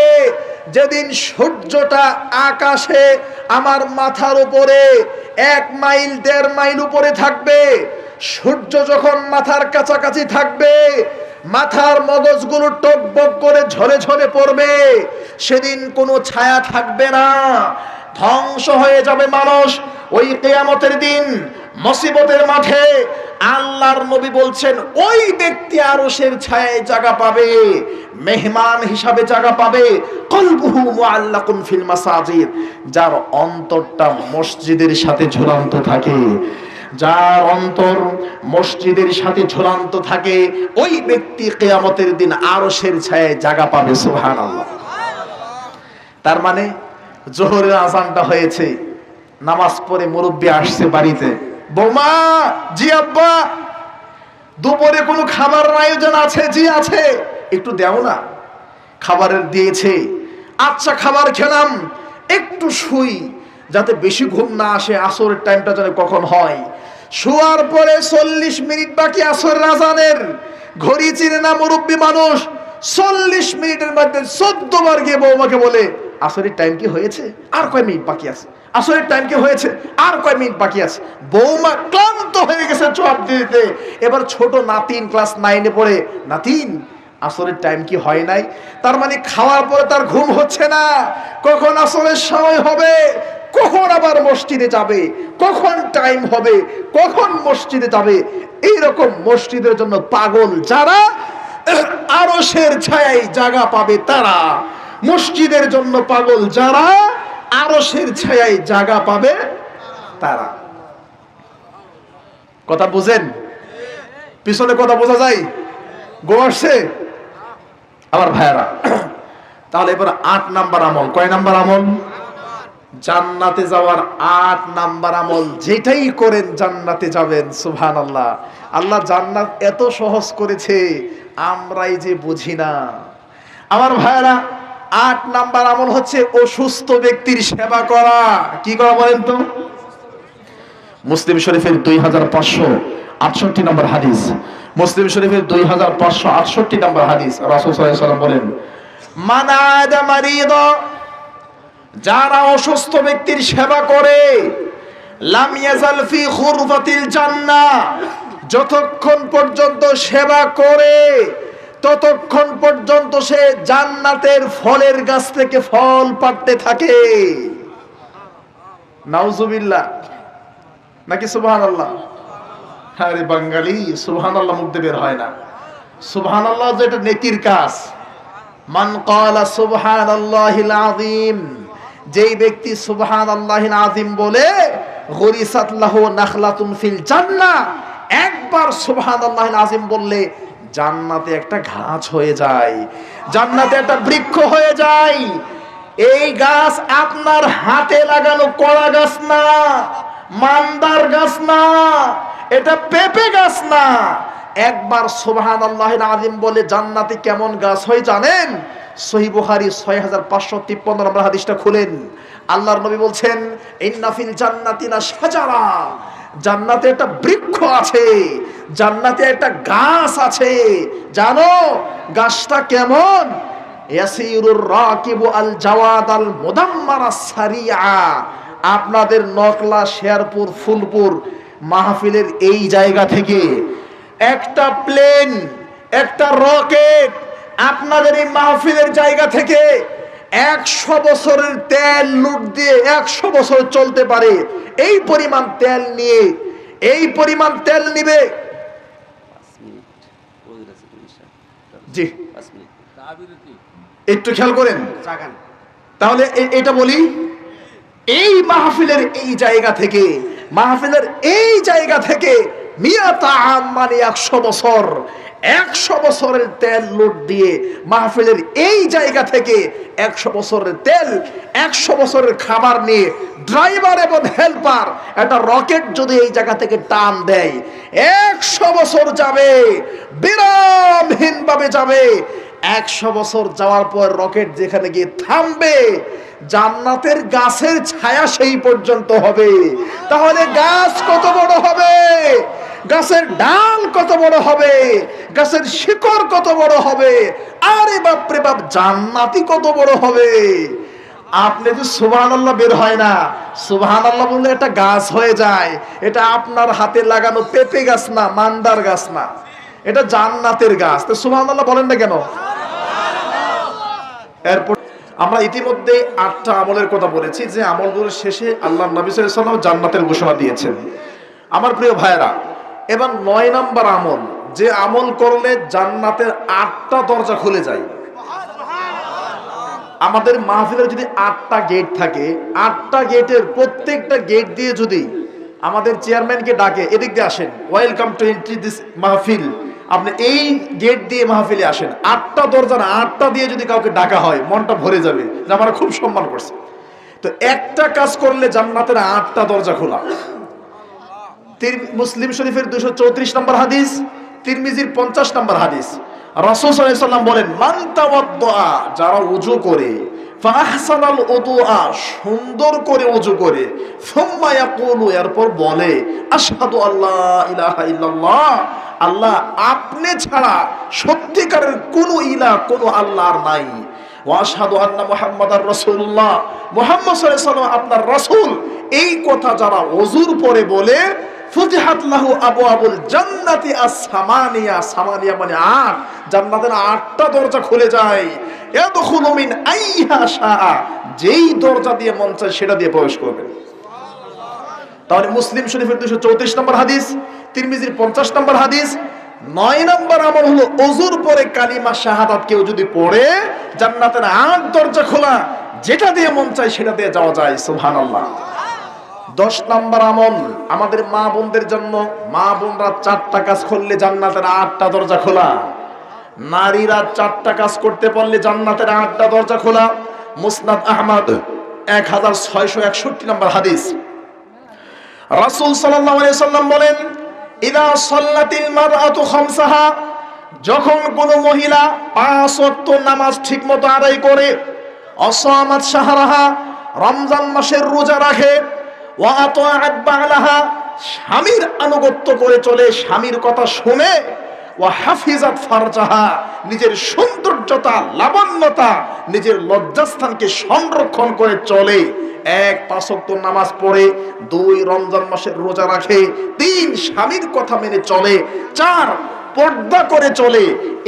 যেদিন সূর্যটা আকাশে আমার মাথার উপরে 1 মাইল 1.5 মাইল উপরে থাকবে। সূর্য যখন মাথার কাছাকাছি থাকবে, মাথার মগজগুলো টকবক করে ঝরে ঝরে পড়বে, সেদিন কোনো ছায়া থাকবে না। ধ্বংস হয়ে যাবে মানুষ ওই কিয়ামতের দিন মুসিবতের মাঠে। আল্লাহর নবী বলছেন ওই ব্যক্তি আরশের ছায়ায় জায়গা পাবে, মেহমান হিসাবে জায়গা পাবে। কলবুহু মুআল্লাকুন ফিল মাসাজিদ, যার অন্তরটা মসজিদের সাথে ঝুলন্ত থাকে, যার অন্তর মসজিদের সাথে ঝুলন্ত থাকে, ওই ব্যক্তি কিয়ামতের দিন আরশের ছায়ায় জায়গা পাবে। সুবহানাল্লাহ। তার মানে জোহরের আযানটা হয়েছে, নামাজ পড়ে মুরব্বি আসছে বাড়িতে, বৌমা, জি আব্বা, দুপুরে কোনো খাবার আয়োজন আছে? জি আছে, একটু দাও না। খাবারের দিয়েছে, আচ্ছা খাবার খেলাম, একটু শুই যাতে বেশি ঘুম না আসে, আসরের টাইমটা যেন কখন হয়। শোয়ার পরে 40 মিনিট বাকি আসরের আযানের, ঘড়ি চিনে না মুরব্বি মানুষ, 40 মিনিটের মধ্যে 14 বার গিয়ে বৌমাকে বলে আসরের টাইম কি হয়েছে, আর কয় মিনিট বাকি আছে, আসরের টাইম কি হয়েছে, আর কয় মিনিট বাকি আছে। বৌমা ক্লান্ত হয়ে গেছে জবাব দিতে। এবার ছোট নাতিন ক্লাস 9-এ পড়ে, নাতিন আসরের টাইম কি হয় নাই? তার মানে খাওয়ার পরে তার ঘুম হচ্ছে না, কখন আসরের সময় হবে, কখন আবার মসজিদে যাবে, কখন টাইম হবে, কখন মসজিদে যাবে। এইরকম মসজিদের জন্য পাগল যারা, আরশের ছায়ায় জায়গা পাবে তারা। মসজিদের জন্য পাগল যারা, আরশের ছায়ায় জায়গা পাবে তারা। কথা বুঝেন? পিছনে কথা বোঝা যায়? গো আসছে আমার ভাইয়েরা। তাহলে এবার 8 নাম্বার আমল, কয় নাম্বার আমল? জান্নাতে যাওয়ার 8 নাম্বার আমল, যেটাই করেন জান্নাতে যাবেন। সুবহানাল্লাহ। আল্লাহ জান্নাত এত সহজ করেছে, আমরাই যে বুঝি না। আমার ভাইয়েরা, 8 নাম্বার আমল হচ্ছে অসুস্থ ব্যক্তির সেবা করা। কি করা বলেন তো? মুসলিম শরীফের 2568 নম্বর হাদিস, মুসলিম শরীফের 2568 নম্বর হাদিস, রাসূল সাল্লাল্লাহু আলাইহি ওয়াসাল্লাম বলেন, মান আদা মারিদা, যারা অসুস্থ ব্যক্তির সেবা করে, লাম ইয়াজাল ফি খুরফাতিল জান্নাহ, যতক্ষণ পর্যন্ত সেবা করে ততক্ষণ পর্যন্ত সে জান্নাতের ফলের গাছ থেকে ফল পাড়তে থাকে। নাউজুবিল্লাহ নাকি সুবহানাল্লাহ? আরে বাঙালি, সুবহানাল্লাহ মুখ দিয়ে বের হয় না। সুবহানাল্লাহ যে এটা নেকির কাজ। মান ক্বালা সুবহানাল্লাহিল আযীম, যেই ব্যক্তি সুবহানাল্লাহিল আযীম বলে, গুরিসাত লাহু নাখলাতুন ফিল জান্নাহ, একবার সুবহানাল্লাহিল আযীম বললে জান্নাতে একটা গাছ হয়ে যায়, জান্নাতে একটা বৃক্ষ হয়ে যায়। এই গাছ আপনার হাতে লাগানো কলা গাছ না, মান্দার গাছ না, এটা পেঁপে গাছ না। একবার সুবহানাল্লাহিল আযীম বলে জান্নাতে কেমন গাছ হয় জানেন? সহিহ বুখারী 6553 নম্বর হাদিসটা খুলেন। আল্লাহর নবী বলছেন, ইন্না ফিল জান্নাতি লা শাজারা, জান্নাতে একটা বৃক্ষ আছে, জান্নাতে একটা গাছ আছে। জানো গাছটা কেমন? ইয়াসিরুর রাকিবু আল জাওয়াদ আল মুদাম্মারা সারিয়া। আপনাদের নকলা, শেরপুর, ফুলপুর মাহফিলের এই জায়গা থেকে একটা প্লেন, একটা রকেট আপনাদের এই মাহফিলের জায়গা থেকে 100 বছরের তেল লুট দিয়ে 100 বছর চলতে পারে। এই পরিমাণ তেল নিয়ে, এই পরিমাণ তেল নিবে। জি একটু খেয়াল করেন। তাহলে এটা বলি, এই মাহফিলের এই জায়গা থেকে, মাহফিলের এই জায়গা থেকে মিয়াতা আম মানে 100 বছর, 100 বছরের তেল লুট দিয়ে মাহফিলের এই জায়গা থেকে 100 বছরের তেল, 100 বছরের খাবার নিয়ে ড্রাইভার এবং হেল্পার একটা রকেট যদি এই জায়গা থেকে টান দেয়, 100 বছর যাবে, বিরামহীন ভাবে যাবে। 100 বছর যাওয়ার পর রকেট যেখানে গিয়ে থামবে, জান্নাতের গাছের ছায়া সেই পর্যন্ত হবে। তাহলে গাছ কত বড় হবে, গাছের ডাল কত বড় হবে, গাছের শিকড় কত বড় হবে, আরে বাপ রে বাপ, জান্নাতি কত বড় হবে। আপনি যে সুবহানাল্লাহ বের হয় না, সুবহানাল্লাহ বললে একটা গাছ হয়ে যায়। এটা আপনার হাতে লাগানো পেঁপে গাছ না, মান্দার গাছ না, এটা জান্নাতের গাছ। তো সুবহানাল্লাহ বলেন না কেন? এরপর আমরা ইতিমধ্যে 8টা আমলের কথা বলেছি, যে আমলগুলোর শেষে আল্লাহ নবী সাল্লাল্লাহু আলাইহি ওয়াসাল্লাম জান্নাতের ঘোষণা দিয়েছেন। আমার প্রিয় ভাইরা, এবার 9 নম্বর আমল, যে আমল করলে জান্নাতের 8টা দরজা খুলে যায়। আমাদের মাহফিলের যদি 8টা গেট থাকে, 8টা গেটের প্রত্যেকটা গেট দিয়ে যদি আমাদের চেয়ারম্যানকে ডাকে, এদিক দিয়ে আসেন, ওয়েলকাম টু এন্ট্রি দিস মাহফিল, আপনি এই গেট দিয়ে মাহফিলে আসেন, 8টা দরজা না 8টা দিয়ে যদি কাউকে ডাকা হয়, মনটা ভরে যাবে যে আমরা খুব সম্মান করছি। তো একটা কাজ করলে জান্নাতের 8টা দরজা খোলা। মুসলিম শরীফের 234 নম্বর হাদিস, তিরমিজির 50 নম্বর হাদিস, রাসূল সাল্লাল্লাহু আলাইহি ওয়াসাল্লাম বলেন, মান তাওয়াদ্দা, যারা ওযু করে, ফাহসানাল উদুআ, সুন্দর করে ওযু করে, সুম্মা ইয়াকুলু, এরপর বলে, আশহাদু আল্লা ইলাহা ইল্লাল্লাহ, আল্লাহ আপনি ছাড়া সত্যিকারের কোনো ইলাহ, কোনো আল্লাহ আর নাই, ওয়া আশহাদু আন্না মুহাম্মাদার রাসূলুল্লাহ, মুহাম্মদ সাল্লাল্লাহু আলাইহি ওয়াসাল্লাম আপনার রাসূল, এই কথা যারা ওযুর পরে বলে, ফুতিহাত লাহু আবওয়াবুল জান্নাতি আস-সামানিয়া, সামানিয়া মানে 8, জান্নাতের 8টা দরজা খুলে যায়। ইয়াদখুলু মিন আইহা শাআ, যেই দরজা দিয়ে মন চায় সেটা দিয়ে প্রবেশ করবে। তাহলে মুসলিম শরীফের 234 নম্বর হাদিস, তিরমিজির 50 নম্বর হাদিস। 9 নম্বর আমল হলো ওযুর পরে কালিমা শাহাদাত কেউ যদি পড়ে, জান্নাতের 8 দরজা খোলা, যেটা দিয়ে মন চায় সেটা দিয়ে যাওয়া যায়। সুবহানাল্লাহ। 10 নম্বর আমল আমাদের মা বোনদের জন্য, মা বোনরা 4টা কাজ করলে জান্নাতের 8টা দরজা খোলা। নারীরা 4টা কাজ করতে পারলে জান্নাতের 8টা দরজা খোলা। মুসনাদ আহমদ 1661 নম্বর হাদিস, রাসূল সাল্লাল্লাহু আলাইহি ওয়াসাল্লাম বলেন, ইদা সাল্লাতিল মারআতু খামসাহা, যখন কোন মহিলা 5 ওয়াক্ত নামাজ ঠিকমতো আদায় করে, অসামাত শাহরাহা, রমজান মাসের রোজা রাখে, ওয়া আতাআত বালাহা, স্বামীর আনুগত্য করে চলে, স্বামীর কথা শুনে, ওয়া হাফিজাত ফারজাহা, নিজের সৌন্দর্যতা, লাবণ্যতা, নিজের লজ্জাস্থানকে সংরক্ষণ করে চলে, 1 5 ওয়াক্ত নামাজ পড়ে, 2 রমজান মাসের রোজা রাখে, 3 স্বামীর কথা মেনে চলে, 4 পর্দা করে চলে,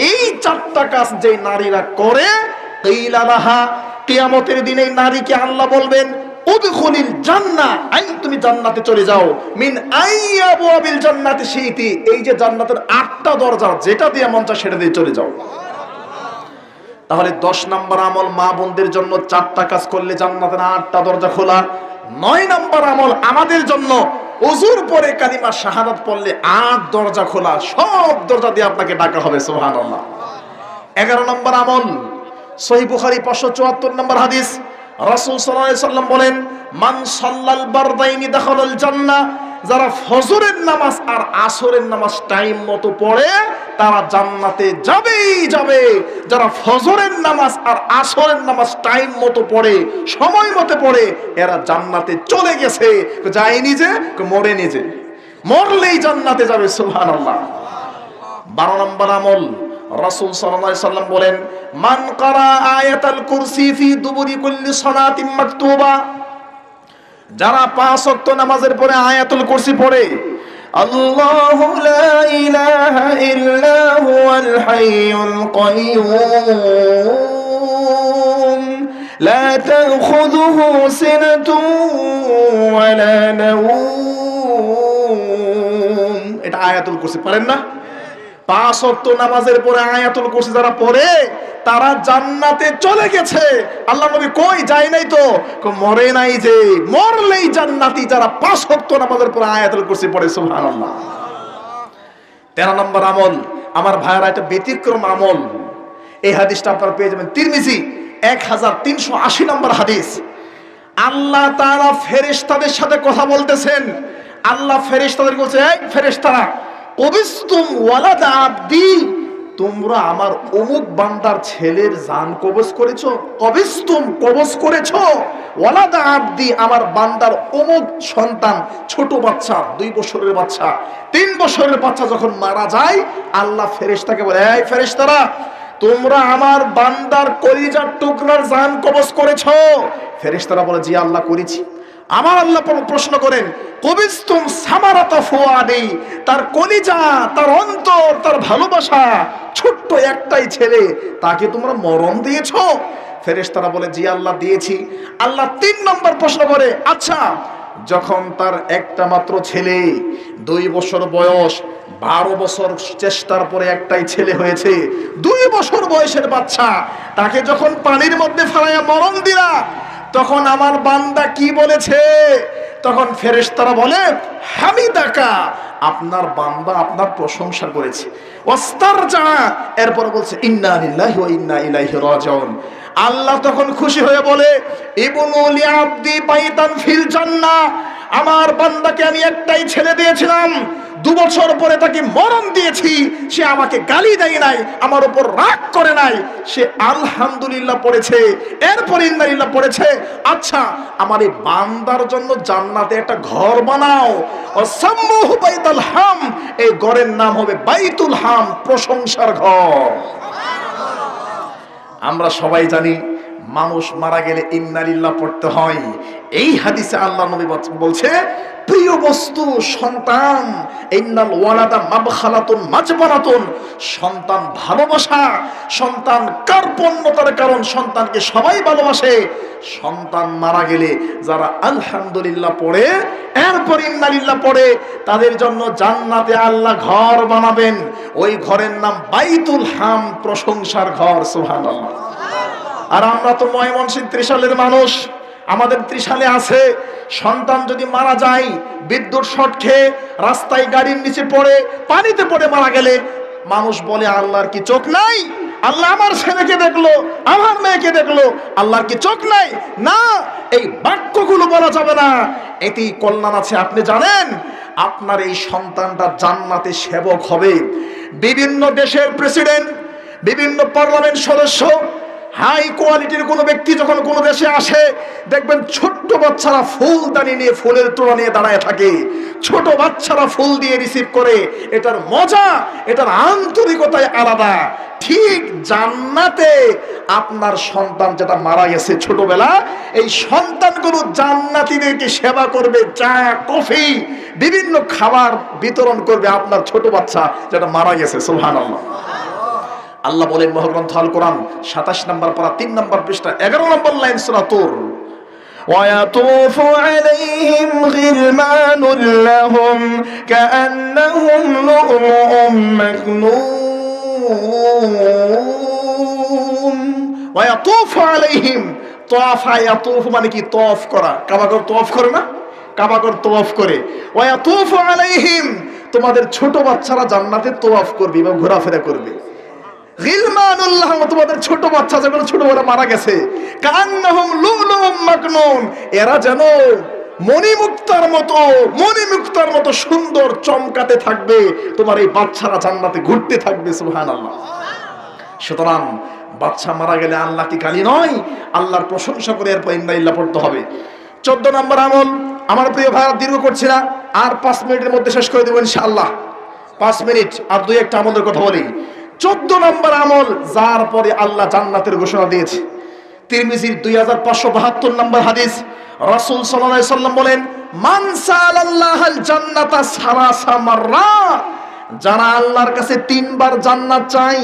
এই 4টা কাজ যে নারীরা করে, কিলা লাহা, কিয়ামতের দিনে নারীকে আল্লাহ বলবেন, উদখুলিল জান্নাহ, আই তুমি জান্নাতে চলে যাও, মিন আইয়াবুয়াবিল জান্নাতি শিইতি, এই যে জান্নাতের 8টা দরজা, যেটা দিয়ে মন চায় সেটা দিয়ে চলে যাও। তাহলে 10 নম্বর আমল, মা বোনদের জন্য 4টা কাজ করলে জান্নাতের 8টা দরজা খোলা। 9 নম্বর আমল আমাদের জন্য, ওযুর পরে কালিমা শাহাদাত পড়লে 8 দরজা খোলা, সব দরজা দিয়ে আপনাকে ডাকা হবে। সুবহানাল্লাহ। 11 নম্বর আমল, সহিহ বুখারী 574 নম্বর হাদিস, রাসূল সাল্লাল্লাহু আলাইহি ওয়াসাল্লাম বলেন, মান সাল্লাল বারদাইনি দাখালাল জান্নাহ, যারা ফজরের নামাজ আর আসরের নামাজ টাইম মতো পড়ে, তারা জান্নাতে যাবেই যাবে। যারা ফজরের নামাজ আর আসরের নামাজ টাইম মতো পড়ে, সময় মতো পড়ে, এরা জান্নাতে চলে গেছে। যায়নি যে, মরে নিজে, মরলেই জান্নাতে যাবে। সুবহানাল্লাহ। 12 নম্বর আমল, রাসূল সাল্লাল্লাহু আলাইহি ওয়াসাল্লাম বলেন, মান ক্বারা আয়াতাল কুরসি ফি দুবুরি কুল্লি সালাতিন মাকতুবা, যারা 5 ওয়াক্ত নামাজের পরে আয়াতুল কুরসি পড়ে, আল্লাহু লা ইলাহা ইল্লা হুয়াল হাইয়ুল কাইয়্যুম লা তাখুযুহু সিনাতুন ওয়া লা নাওম, এটা আয়াতুল কুরসি পড়েন না? 5 ওয়াক্ত নামাজের পরে আয়াতুল কুরসি যারা পড়ে, তারা জান্নাতে চলে গেছে। আল্লাহ নবী কই যায় নাই তো, মরে নাই যে, মরলেই জান্নাতি যারা 5 ওয়াক্ত নামাজের পরে আয়াতুল কুরসি পড়ে। সুবহানাল্লাহ। 13 নম্বর আমল আমার ভাইরা, এটা ব্যতিক্রম আমল। এই হাদিসটা আপনারা পেয়ে যাবেন তিরমিজি 1380 নম্বর হাদিস। আল্লাহ তাআলা ফেরেশতাদের সাথে কথা বলতেছেন। আল্লাহ ফেরেশতাদের বলছে, এই ফেরেশতারা, কবিস্তুম ওয়ালাদ আবদি, তোমরা আমার অমুক বান্দার ছেলের জান কবজ করেছো। কবিস্তুম, কবজ করেছো, ওয়ালাদ আবদি, আমার বান্দার অমুক সন্তান, ছোট বাচ্চা, 2 বছরের বাচ্চা, 3 বছরের বাচ্চা যখন মারা যায়, আল্লাহ ফেরেশতাকে বলে, এই ফেরেশতারা, তোমরা আমার বান্দার কলিজার টুকরার জান কবজ করেছো। ফেরেশতারা বলে, জি আল্লাহ করেছি। আমার আল্লাহ প্রশ্ন করেন, কবিস্তুম সামারাতা ফুয়াদি, তার কলিজা, তার অন্তর, তার ভালোবাসা, ছোট্ট একটাই ছেলে, তাকে তোমরা মরণ দিয়েছো। ফেরেশতারা বলে জি আল্লাহ দিয়েছি। আল্লাহ 3 নম্বর প্রশ্ন করে, আচ্ছা যখন তার একটা মাত্র ছেলে, 2 বছর বয়স, 12 বছর চেষ্টার পরে একটাই ছেলে হয়েছে, 2 বছর বয়সের বাচ্চা, তাকে যখন পানির মধ্যে ফেলাইয়া মরণ দিলা, তখন আমার বান্দা কি বলেছে? তখন ফেরেশতারা বলে হামিদাকা, আপনার বান্দা আপনার প্রশংসা করেছে। ওয়াস্তারজা, এরপর বলছে ইন্না লিল্লাহি ওয়া ইন্না ইলাইহি রাজিউন। আল্লাহ তখন খুশি হয়ে বলে ইবনু লিআবদি বাইতান ফিল জান্নাহ, আমার বান্দাকে আমি একটাই ছেলে দিয়েছিলাম, 2 বছর পরে তাকে মরণ দিয়েছি, সে আমাকে গালি দেয় নাই, আমার উপর রাগ করে নাই, সে আলহামদুলিল্লাহ পড়েছে, এরপর ইন্নালিল্লাহ পড়েছে। আচ্ছা আমার এই বান্দার জন্য জান্নাতে একটা ঘর বানাও, ওয়াসাম্মুহু বাইতুল হাম, এই ঘরের নাম হবে বাইতুল হাম, প্রশংসার ঘর। আমরা সবাই জানি মানুষ মারা গেলে ইন্নালিল্লাহ পড়তে হয়। এই হাদিসে আল্লাহ নবী বলছে প্রিয় বস্তু সন্তান, ইন্নাল ওয়ালাদা মাবখালাতুন মাজবারাতুন, সন্তান ভালোবাসা, সন্তান কার্পণ্যতার কারণ, সন্তানকে সবাই ভালোবাসে। সন্তান মারা গেলে যারা আলহামদুলিল্লাহ পড়ে এরপর ইন্নালিল্লাহ পড়ে, তাদের জন্য জান্নাতে আল্লাহ ঘর বানাবেন, ওই ঘরের নাম বাইতুল হাম, প্রশংসার ঘর। সুবহানাল্লাহ। আর আমরা তো ময়মনসিংহ ত্রিশালের মানুষ, আমাদের ত্রিশালে আছে সন্তান যদি মারা যায়, বিদ্যুৎ শর্ট খেয়ে রাস্তায় গাড়ির নিচে পড়ে পানিতে পড়ে মারা গেলে, মানুষ বলে আল্লাহর কি চোখ নাই? আল্লাহ আমার ছেলেকে দেখলো, আমার মেয়েকে দেখলো, আল্লাহর কি চোখ নাই? না, এই বাক্যগুলো বলা যাবে না, এতেই কল্যাণ আছে। আপনি জানেন আপনার এই সন্তানটা জান্নাতে সেবক হবে। বিভিন্ন দেশের প্রেসিডেন্ট, বিভিন্ন পার্লামেন্ট সদস্য, হাই কোয়ালিটির কোনো ব্যক্তি যখন কোনো দেশে আসে, দেখবেন ছোট্ট বাচ্চারা ফুলদানি নিয়ে, ফুলের তোড়া নিয়ে দাঁড়ায় থাকে, ছোট বাচ্চারা ফুল দিয়ে রিসিভ করে। এটার মজা, এটার আন্তরিকতাই আলাদা। ঠিক জান্নাতে আপনার সন্তান যেটা মারা গেছে ছোটবেলা, এই সন্তানগুলো জান্নাতীদেরকে সেবা করবে, চা কফি বিভিন্ন খাবার বিতরণ করবে আপনার ছোট বাচ্চা যেটা মারা গেছে। সুবহানাল্লাহ। আল্লাহ বলেন মহাগ্রন্থ আল কোরআন 27 নম্বর পারা 3 নম্বর পৃষ্ঠা 11 নম্বর লাইন সূরা তুর, ويطوف عليهم غلمان لهم كأنهم لؤلؤ مكنون। ويطوف عليهم, তাওয়াফা ইয়াতুফ মানে কি? তওয়াফ করা। কাবাগর তওয়াফ করে না? কাবাগর তওয়াফ করে। ওয়ায়াতুফু আলাইহিম, তোমাদের ছোট বাচ্চারা জান্নাতে তওয়াফ করবে এবং ঘোরাফেরা করবে। গিলমানুল্লাহ, তোমাদের ছোট বাচ্চা যেগুলো ছোটবেলা মারা গেছে, কান্নাহুম লুলুম মাকনুন, এরা যেন মণিমুক্তার মতো সুন্দর চমকাতে থাকবে। তোমার এই বাচ্চারা জান্নাতে ঘুরতে থাকবে। সুবহানাল্লাহ। সুতরাং বাচ্চা মারা গেলে আল্লাহ কি গালি নয়? আল্লাহর প্রশংসা করে এরপর ইন্নালিল্লাহ পড়তে হবে। 14 নম্বর আমল, আমার প্রিয় ভাইরা দীর্ঘ করছি না, আর 5 মিনিটের মধ্যে শেষ করে দেব ইনশাআল্লাহ। 5 মিনিট আর 2-1টা আমলের কথা বলি। 14 নম্বর আমল, যার পরে আল্লাহ জান্নাতের ঘোষণা দিয়েছে। তিরমিজির 2572 নম্বর হাদিস, রাসূল সাল্লাল্লাহু আলাইহি সাল্লাম বলেন মান সাআলাল্লাহাল জান্নাতা সালাসা মাররাত, যারা আল্লাহর কাছে 3 বার জান্নাত চাই,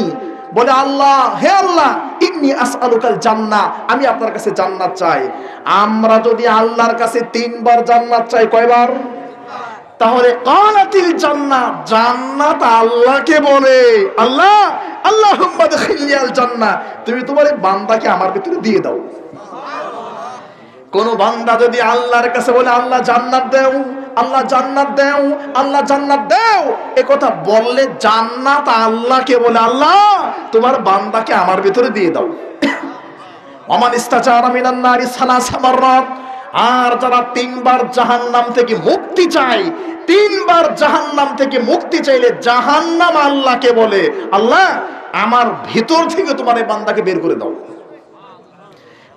বলে আল্লাহ, হে আল্লাহ ইন্নী আসআলুকাল জান্নাহ, আমি আপনার কাছে জান্নাত চাই। আমরা যদি আল্লাহর কাছে 3 বার জান্নাত চাই, কয়বার? তাহলে কালাতিল জান্নাত, জান্নাত আল্লাহকে বলে আল্লাহ আল্লাহুম্মা দখিলনিয়াল জান্নাহ, তুমি তোমার এই বান্দাকে আমার ভিতরে দিয়ে দাও। কোন বান্দা যদি আল্লাহর কাছে বলে আল্লাহ জান্নাত দাও, আল্লাহ জান্নাত দাও, আল্লাহ জান্নাত দাও, এই কথা বললে জান্নাত আল্লাহকে বলে আল্লাহ তোমার বান্দাকে আমার ভিতরে দিয়ে দাও। ওমান ইস্তাজারা মিনান নারি সালাসা মাররাত, আর যারা 3 বার জাহান্নাম থেকে মুক্তি চায়, 3 বার জাহান্নাম থেকে মুক্তি চাইলে জাহান্নাম আল্লাহকে বলে আল্লাহ আমার ভিতর থেকে তোমার এই বান্দাকে বের করে দাও।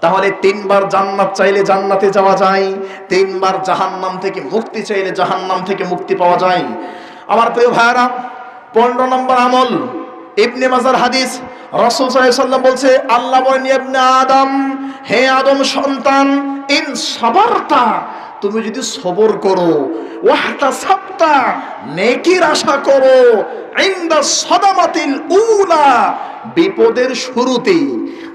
তাহলে 3 বার জান্নাত চাইলে জান্নাতে যাওয়া যায়, 3 বার জাহান্নাম থেকে মুক্তি চাইলে জাহান্নাম থেকে মুক্তি পাওয়া যায়। আমার প্রিয় ভাইরা, 15 নম্বর আমল, ইবনে মাজার হাদিস, রাসূল সাল্লাল্লাহু আলাইহি ওয়াসাল্লাম বলছে, আল্লাহ বলেন ইবনে আদম, হে আদম সন্তান, ইন সাবারতা, তুমি যদি সবর করো, ওয়াহতাসাবতা, নেকির আশা করো, ইনদা সাদামাতিল উলা, বিপদের শুরুতেই,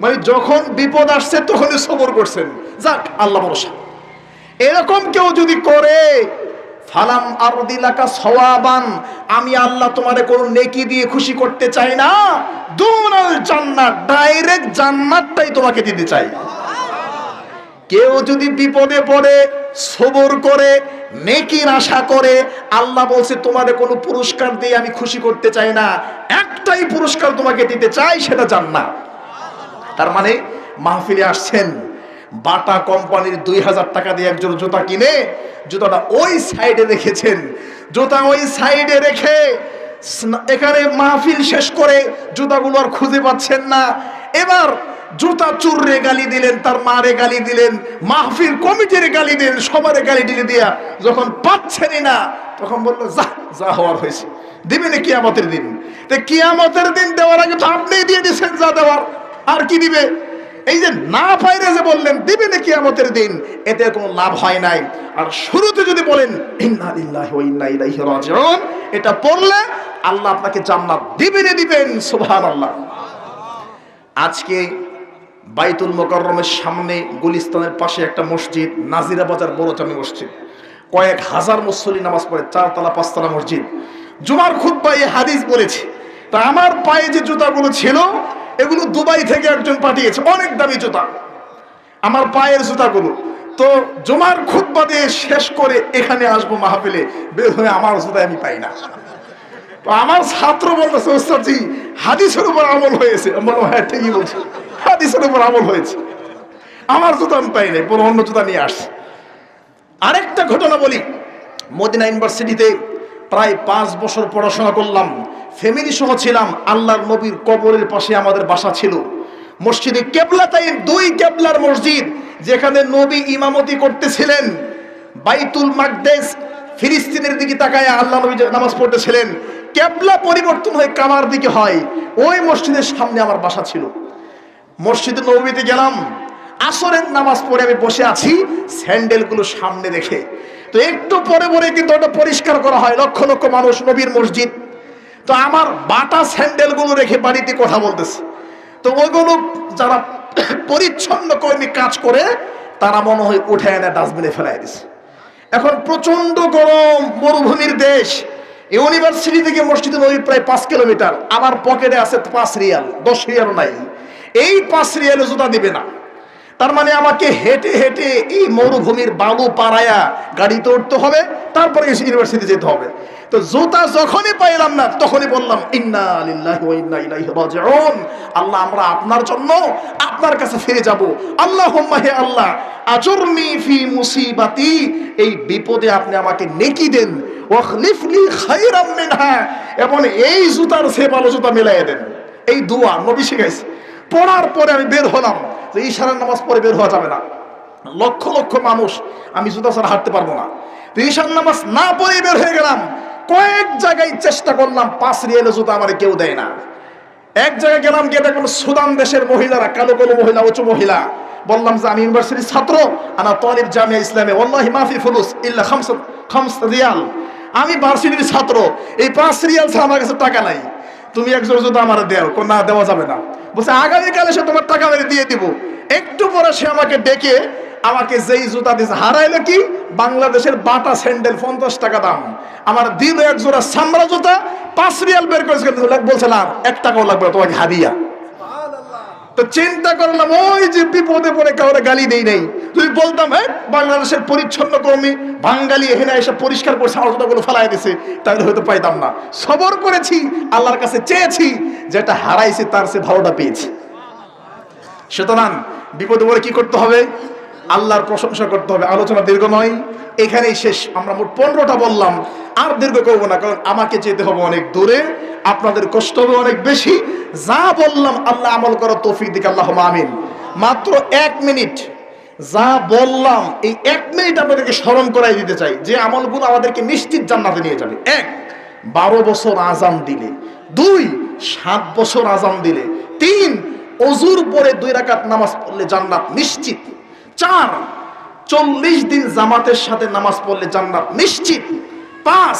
মানে যখন বিপদ আসছে তখনই সবর করছেন, যাক আল্লাহ ভরসা। এরকম কেউ যদি করে, ফালাম আরদিলাকা সওয়াবান, আমি আল্লাহ তোমারে কোনো নেকি দিয়ে খুশি করতে চাই না, দুনাল জান্নাত, ডাইরেক্ট জান্নাতটাই তোমাকে দিতে চাই। কেউ যদি বিপদে পড়ে সবর করে নেকির আশা করে, আল্লাহ বলছে তোমাদের কোনো পুরস্কার দিয়ে আমি খুশি করতে চাই না, একটাই পুরস্কার তোমাকে দিতে চাই, সেটা জান্নাত। তার মানে মাহফিলে আসছেন, বাটা কোম্পানির 2000 টাকা দিয়ে একজন জুতা কিনে জুতাটা ওই সাইডে রেখেছেন, জুতা ওই সাইডে রেখে এখানে মাহফিল শেষ করে জুতাগুলো আর খুঁজে পাচ্ছেন না। এবার জুতা চুররে গালি দিলেন, তার মারে গালি দিলেন, মাহফিল কমিটির গালি দিলেন, সবার গালি দিলে দিয়া যখন পাচ্ছেনই না, তখন বললো যা যা হওয়ার হয়েছে, দিবে না কিয়ামতের দিন। তো কিয়ামতের দিন দেওয়ার আগে তো আপনিই দিয়ে দিচ্ছেন যা দেওয়ার, আর কি দিবে? এই যে না পাইরে যে বললেন দিবে না কিয়ামতের দিন, এতে কোনো লাভ হয় নাই। আর শুরুতে যদি বলেন ইন্না লিল্লাহি ওয়া ইন্না ইলাইহি রাজিউন, এটা পড়লে আল্লাহ আপনাকে জান্নাত দিবেনই দিবেন। সুবহানাল্লাহ। আজকে বাইতুল মুকাররমের সামনে গুলিস্তানের পাশে একটা মসজিদ, নাজিরা বাজার বড় জামি মসজিদ, কয়েক হাজার মুসল্লি নামাজ পড়ে, 4 তলা 5 তলা মসজিদ। জুমার খুতবায় এই হাদিস বলেছে। তা আমার পায়ে যে জুতাগুলো ছিল এগুলো দুবাই থেকে একজন পাঠিয়েছে, অনেক দামি জুতা, আমার পায়ের জুতাগুলো। তো জুমার খুতবা দিয়ে শেষ করে এখানে আসবো মাহফিলে, বের হয়ে আমার জুতা আমি পাই না। তো আমার ছাত্র বলতেছে ওস্তাদজি হাদিসের উপর আমল হয়েছে। বলো হ্যাঁ ঠিকই বলছে, হাদিসের উপর আমল হয়েছে, আমার জুতা আমি পাই নাই, পুরো অন্য জুতা নিয়ে আসছে। আরেকটা ঘটনা বলি, মদিনা ইউনিভার্সিটিতে প্রায় 5 বছর পড়াশোনা করলাম, ফ্যামিলি সহ ছিলাম। আল্লাহর নবীর কবরের পাশে আমাদের বাসা ছিল। মসজিদে কেবলাতাইন, 2 কেবলার মসজিদ, যেখানে নবী ইমামতি করতেছিলেন। বাইতুল মাকদেস ফিলিস্তিনের দিকে তাকায় আল্লাহ নবী নামাজ পড়তেছিলেন, কেবলা পরিবর্তন হয়ে কামার দিকে হয়। ওই মসজিদের সামনে আমার বাসা ছিল। মসজিদে নববীতে গেলাম, আসরের নামাজ পড়ে আমি বসে আছি, স্যান্ডেলগুলো সামনে রেখে। তো একটু পরে পরে কিন্তু ওটা পরিষ্কার করা হয়, লক্ষ লক্ষ মানুষ, নবীর মসজিদ। তো আমার বাটা স্যান্ডেলগুলো রেখে বাড়িতে কথা বলতেছে। তো ওইগুলো যারা পরিচ্ছন্ন কর্মী কাজ করে তারা মনে হয় উঠে এনে ডাস্টবিনে ফেলাই দিছে। এখন প্রচন্ড গরম, মরুভূমির দেশ, ইউনিভার্সিটি থেকে মসজিদে নবী প্রায় 5 কিলোমিটার। আমার পকেটে আছে 5 রিয়াল, 10 রিয়াল নাই। এই 5 রিয়ালে জুতা দিবে না। তার মানে আমাকে হেঁটে হেঁটে এই মরুভূমির বালু পাড়ায়া গাড়িতে উঠতে হবে, তারপরে ইউনিভার্সিটি যেতে হবে। তো জুতা যখনই পাইলাম না তখনই বললাম ইন্না লিল্লাহি ওয়া ইন্না ইলাইহি রাজিউন, আল্লাহ আমরা আপনার জন্য আপনার কাছে ফিরে যাব। আল্লাহুম্মা হে আল্লাহ, আজরনি ফি মুসিবাতি, এই বিপদে আপনি আমাকে নেকি দেন, ওয়াখলিফলি খায়রাম মিনহা, এবং এই জুতার চেয়ে ভালো জুতা মিলাইয়া দেন। এই দোয়া নবী শিখাইছে। পড়ার পরে আমি বের হলাম, যে ইশারার নামাজ পড়ে বের হওয়া যাবে না, লক্ষ লক্ষ মানুষ, আমি জুতা ছাড়া হাঁটতে পারবো না। তো ইশার নামাজ না পড়ে বের হয়ে গেলাম। কয়েক জায়গায় চেষ্টা করলাম, 5 রিয়ালে জুতা আমার কেউ দেয় না। এক জায়গায় গেলাম, গিয়ে দেখলাম সুদান দেশের মহিলারা, কালো কালো মহিলা, উঁচু মহিলা। বললাম যে আমি ইউনিভার্সিটির ছাত্র, আনা তালিব জামিয়া ইসলামে, ওয়াল্লাহি মাফি ফুলুস ইল্লা খামস রিয়াল, আমি ভার্সিটির ছাত্র, এই 5 রিয়াল ছাড়া আমার কাছে টাকা নাই, তুমি একজন জুতা আমার দেও। না, দেওয়া যাবে না। বলছে আগামীকাল এসে তোমার টাকা মেরে দিয়ে দিব। একটু পরে সে আমাকে ডেকে আমাকে যেই জুতা দিয়েছে, হারাইলো কি, বাংলাদেশের বাটা স্যান্ডেল, 50 টাকা দাম। আমার দিল এক জোড়া চামড়া জুতা, 5 রিয়াল বের করেছে, বলছে না 1 টাকাও লাগবে তোমাকে হাদিয়া। তো চিন্তা করলাম, ওই যে বিপদে পড়ে কাউরে গালি দেই নাই, তুই বলতাম হ্যাঁ বাংলাদেশের পরিচ্ছন্ন কর্মী বাঙালি এখানে এসে পরিষ্কার করছে, আমার জুতাগুলো ফেলাই দিছে, তাহলে হয়তো পাইতাম না। সবর করেছি, আল্লাহর কাছে চেয়েছি, যেটা হারাইছি তার চেয়ে ভালোটা পেয়েছি। সুতরাং বিপদে পড়ে কি করতে হবে? আল্লাহর প্রশংসা করতে হবে। আলোচনা দীর্ঘ নয়, এখানেই শেষ। আমরা মোট 15টা বললাম, আর দীর্ঘ করবো না, কারণ আমাকে যেতে হবে অনেক দূরে, আপনাদের কষ্ট হবে অনেক বেশি। যা বললাম আল্লাহ আমল করার তৌফিক দিক, আল্লাহুম্মা আমিন। মাত্র 1 মিনিট যা বললাম, এই 1 মিনিট আপনাদেরকে স্মরণ করাই দিতে চাই, যে আমলগুলো আমাদেরকে নিশ্চিত জান্নাতে নিয়ে যাবে। 1, 12 বছর আযান দিলে। 2, 7 বছর আযান দিলে। 3, ওযুর পরে 2 রাকাত নামাজ পড়লে জান্নাত নিশ্চিত। 4, 40 দিন জামাতের সাথে নামাজ পড়লে জান্নাত নিশ্চিত। 5,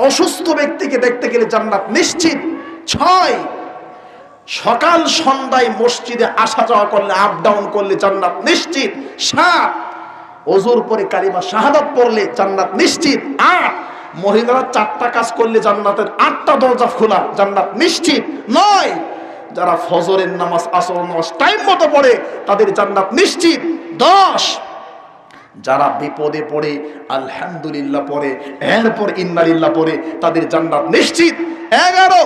অসুস্থ ব্যক্তিকে দেখতে গেলে জান্নাত নিশ্চিত। 6, সকাল সন্ধ্যায় মসজিদে আসা যাওয়া করলে, আপ ডাউন করলে জান্নাত নিশ্চিত। 7, ওযুর পরে কালিমা শাহাদাত পড়লে জান্নাত নিশ্চিত। 8, মহিলারা 4টা কাজ করলে জান্নাতের 8টা দরজা খোলা, জান্নাত নিশ্চিত। 9, যারা ফজরের নামাজ, আসরের নামাজ টাইম মতো পড়ে তাদের জান্নাত নিশ্চিত। 10, যারা বিপদে পড়ে আলহামদুলিল্লাহ পড়ে, এরপর ইন্নালিল্লাহ পড়ে তাদের জান্নাত নিশ্চিত। 11,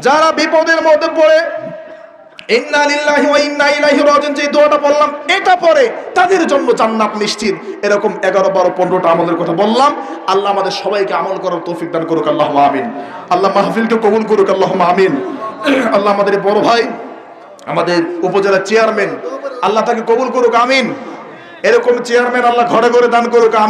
যারা বিপদের মধ্যে পড়ে ইন্না লিল্লাহি ওয়া ইন্না ইলাইহি রাজিউন যে দোয়াটা বললাম এটা পড়ে তাদের জন্য জান্নাত নিশ্চিত। এরকম 11, 12, 15টা আমাদের কথা বললাম। আল্লাহ আমাদের সবাইকে আমল করার তৌফিক দান করুক, আল্লাহুম্মা আমিন। আল্লাহ মাহফিলকে কবুল করুক, আল্লাহুম্মা আমিন। আল্লাহ আমাদের বড় ভাই, আমাদের উপজেলা চেয়ারম্যান, আল্লাহ তাকে কবুল করুক, আমিন। এরকম চেয়ারম্যান আল্লাহ ঘরে ঘরে দান করুক, আমিন।